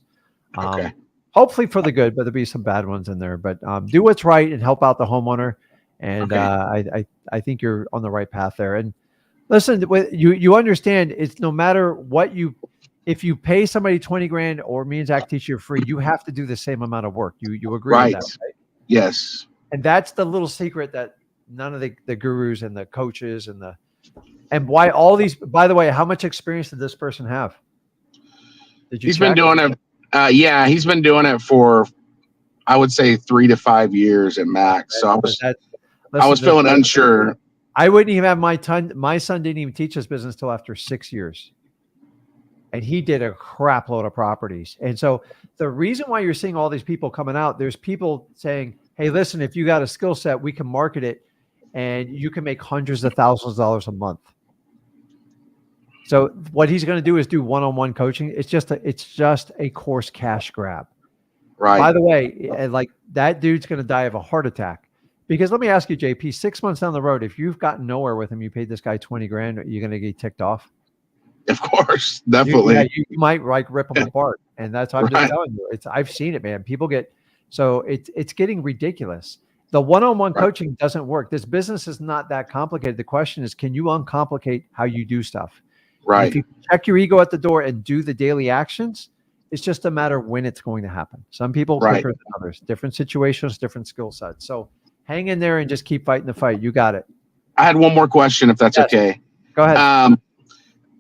Hopefully for the good, but there'll be some bad ones in there. But do what's right and help out the homeowner. And I think you're on the right path there. And listen, you understand it's no matter what if you pay somebody 20 grand or me and Zach teach you free, you have to do the same amount of work. You agree with that, right? Yes. And that's the little secret that none of the gurus and the coaches and why all these, by the way, how much experience did this person have? He's been doing it. He's been doing it for, I would say 3 to 5 years at max. So I was feeling unsure. I wouldn't even have my son didn't even teach this business till after 6 years. and he did a crap load of properties. And so the reason why you're seeing all these people coming out, there's people saying, hey, listen, if you got a skill set, we can market it and you can make hundreds of thousands of dollars a month. So what he's going to do is do one-on-one coaching. It's just a course cash grab. Right. By the way, like that dude's going to die of a heart attack. Because let me ask you, JP, 6 months down the road, if you've gotten nowhere with him, you paid this guy 20 grand, you're going to get ticked off. Of course, definitely. You might like rip them apart. And that's what I'm just telling you. I've seen it, man. People get, so it's getting ridiculous. The one-on-one coaching doesn't work. This business is not that complicated. The question is, can you uncomplicate how you do stuff? Right. And if you check your ego at the door and do the daily actions, it's just a matter of when it's going to happen. Some people quicker than others, different situations, different skill sets. So hang in there and just keep fighting the fight. You got it. I had one more question, if that's okay. Go ahead.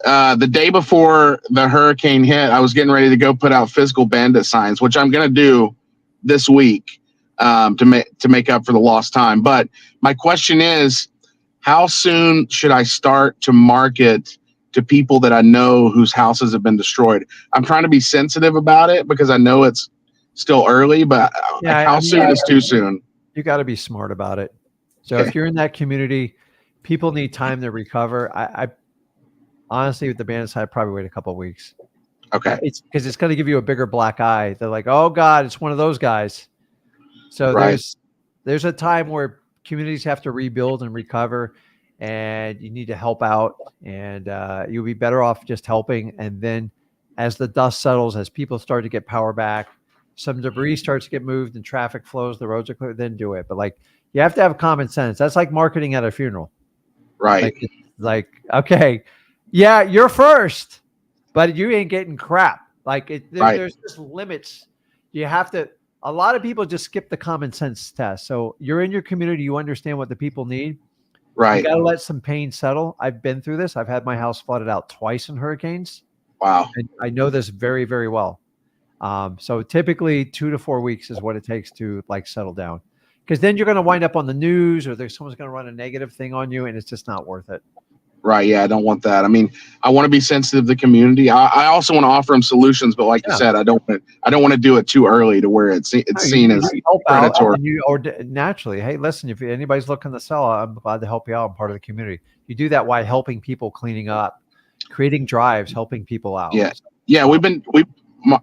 The day before the hurricane hit, I was getting ready to go put out physical bandit signs, which I'm going to do this week to make up for the lost time. But my question is, how soon should I start to market to people that I know whose houses have been destroyed? I'm trying to be sensitive about it because I know it's still early, but how soon is too soon? You got to be smart about it. So if you're in that community, people need time to recover. I honestly, with the bandit side, I'd probably wait a couple of weeks. Okay. It's because it's going to give you a bigger black eye. They're like, oh God, it's one of those guys. So there's a time where communities have to rebuild and recover, and you need to help out, and you'll be better off just helping. And then as the dust settles, as people start to get power back, some debris starts to get moved and traffic flows, the roads are clear, then do it. But like, you have to have common sense. That's like marketing at a funeral. Right. Like okay, yeah, you're first, but you ain't getting crap. Like there's just limits. You have to, a lot of people just skip the common sense test. So you're in your community, you understand what the people need. Right. You got to let some pain settle. I've been through this. I've had my house flooded out twice in hurricanes. Wow. And I know this very, very well. So typically 2 to 4 weeks is what it takes to like settle down, because then you're going to wind up on the news, or someone's going to run a negative thing on you, and it's just not worth it. Right. Yeah, I don't want that. I mean, I want to be sensitive to the community. I also want to offer them solutions, but like you said, I don't want to do it too early to where it's seen as predatory. Or naturally, hey, listen, if anybody's looking to sell, I'm glad to help you out. I'm part of the community. You do that while helping people, cleaning up, creating drives, helping people out. Yeah. Yeah.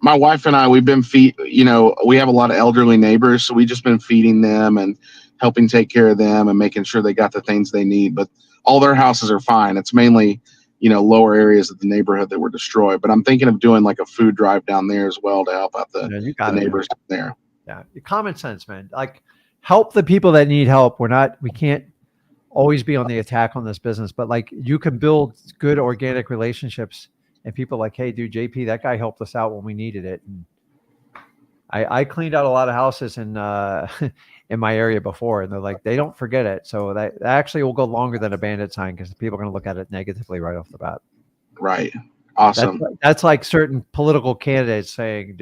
My wife and I, we've been we have a lot of elderly neighbors, so we've just been feeding them and helping take care of them and making sure they got the things they need. But all their houses are fine. It's mainly, lower areas of the neighborhood that were destroyed. But I'm thinking of doing like a food drive down there as well to help out the neighbors down there. Yeah. Common sense, man. Like, help the people that need help. We can't always be on the attack on this business, but like, you can build good organic relationships, and people like, hey, dude, JP, that guy helped us out when we needed it. And I cleaned out a lot of houses in my area before, and they're like, they don't forget it. So that actually will go longer than a bandit sign, because people are going to look at it negatively right off the bat. Right. Awesome. That's like certain political candidates saying,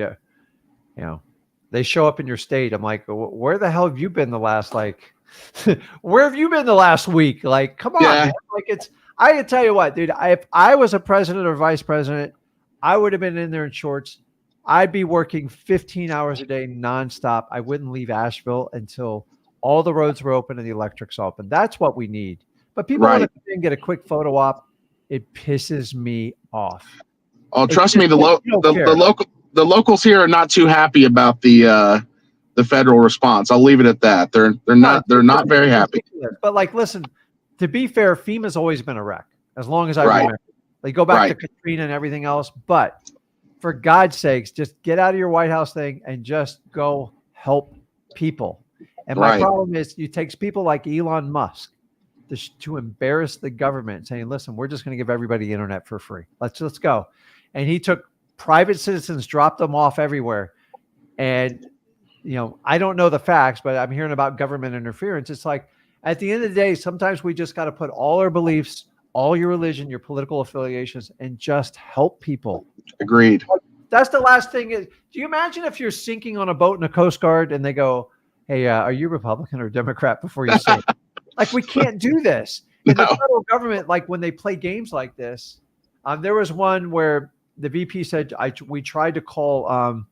they show up in your state. I'm like, where the hell have you been the last, where have you been the last week? Like, come on, man. Like, I can tell you what, dude, if I was a president or vice president, I would have been in there in shorts. I'd be working 15 hours a day nonstop. I wouldn't leave Asheville until all the roads were open and the electric's open. That's what we need. But people want to come in and get a quick photo op. It pisses me off. Oh, trust me, the locals here are not too happy about the federal response. I'll leave it at that. They're not very happy. But like, listen, to be fair, FEMA's always been a wreck, as long as I remember. They go back to Katrina and everything else, but for God's sakes, just get out of your White House thing and just go help people. And my problem is, it takes people like Elon Musk to embarrass the government, saying, listen, we're just going to give everybody internet for free. Let's go. And he took private citizens, dropped them off everywhere. And, I don't know the facts, but I'm hearing about government interference. It's like, at the end of the day, sometimes we just got to put all our beliefs, all your religion, your political affiliations, and just help people. Agreed. That's the last thing. Do you imagine if you're sinking on a boat in a Coast Guard and they go, hey, are you Republican or Democrat before you sink? Like, we can't do this. In the federal government, like when they play games like this, there was one where the VP said, we tried to call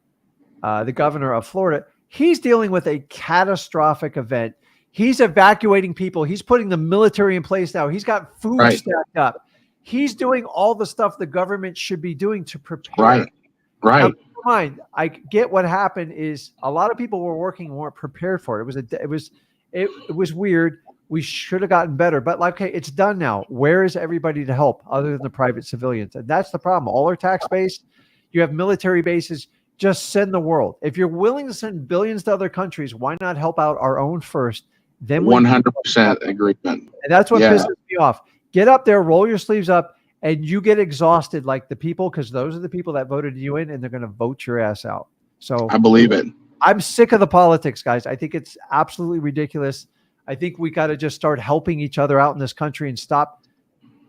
the governor of Florida. He's dealing with a catastrophic event. He's evacuating people. He's putting the military in place now. He's got food stacked up. He's doing all the stuff the government should be doing to prepare. Right. Now, keep in mind, I get what happened is a lot of people were working and weren't prepared for it. It was weird. We should have gotten better, but like, okay, it's done now. Where is everybody to help other than the private civilians? And that's the problem. All our tax base, you have military bases. Just send the world. If you're willing to send billions to other countries, why not help out our own first? Then 100% agreement. And that's what pisses me off. Get up there, roll your sleeves up, and you get exhausted like the people, because those are the people that voted you in, and they're going to vote your ass out. So I believe it. I'm sick of the politics, guys. I think it's absolutely ridiculous. I think we got to just start helping each other out in this country and stop.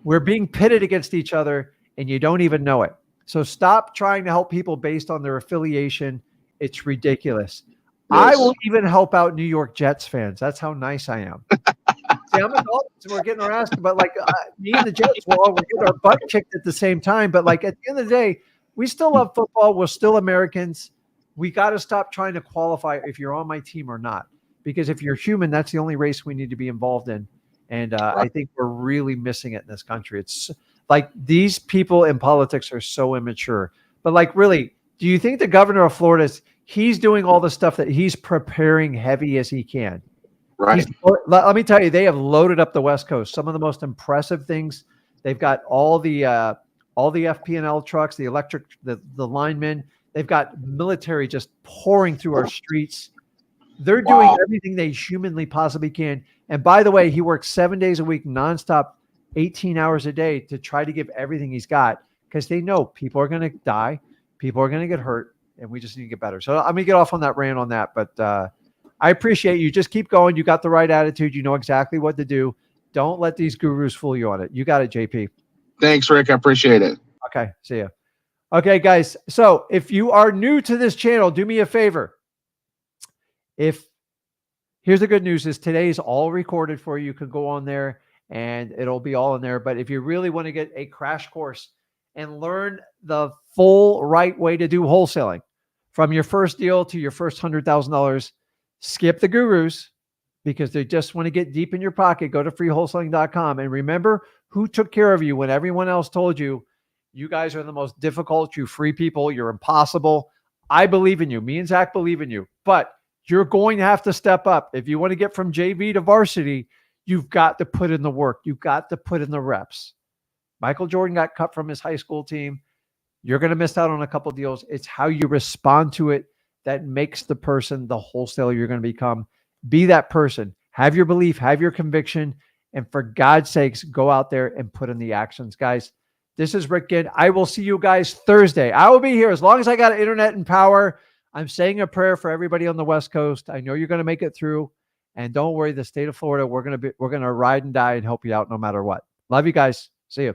We're being pitted against each other, and you don't even know it. So stop trying to help people based on their affiliation. It's ridiculous. Yes. I will even help out New York Jets fans. That's how nice I am. See, I'm a Dolphins, and we're getting our ass, but like me and the Jets, we're getting our butt kicked at the same time. But like at the end of the day, we still love football. We're still Americans. We got to stop trying to qualify if you're on my team or not. Because if you're human, that's the only race we need to be involved in. And I think we're really missing it in this country. It's like these people in politics are so immature. But like, really, do you think the governor of Florida, he's doing all the stuff that he's preparing heavy as he can? Right. Let me tell you, they have loaded up the West Coast. Some of the most impressive things. They've got all the FP&L trucks, the electric, the linemen. They've got military just pouring through our streets. They're doing everything they humanly possibly can. And by the way, he works 7 days a week, nonstop, 18 hours a day to try to give everything he's got, because they know people are going to die. People are going to get hurt, and we just need to get better. So I'm going to get off on that rant on that. But I appreciate you. Just keep going. You got the right attitude. You know exactly what to do. Don't let these gurus fool you on it. You got it, JP. Thanks, Rick. I appreciate it. Okay. See ya. Okay, guys. So if you are new to this channel, do me a favor. Here's the good news is today is all recorded for you. You can go on there and it'll be all in there. But if you really want to get a crash course and learn the full right way to do wholesaling from your first deal to your first $100,000, skip the gurus because they just want to get deep in your pocket. Go to freewholesaling.com and remember who took care of you when everyone else told you, you guys are the most difficult, you free people, you're impossible. I believe in you. Me and Zach believe in you, but you're going to have to step up. If you want to get from JV to varsity, you've got to put in the work. You've got to put in the reps. Michael Jordan got cut from his high school team. You're going to miss out on a couple deals. It's how you respond to it that makes the person the wholesaler you're going to become. Be that person. Have your belief, have your conviction, and for God's sakes, go out there and put in the actions. Guys, this is Rick Ginn. I will see you guys Thursday. I will be here as long as I got internet and power. I'm saying a prayer for everybody on the West Coast. I know you're going to make it through. And don't worry, the state of Florida, we're going to ride and die and help you out no matter what. Love you guys. See you.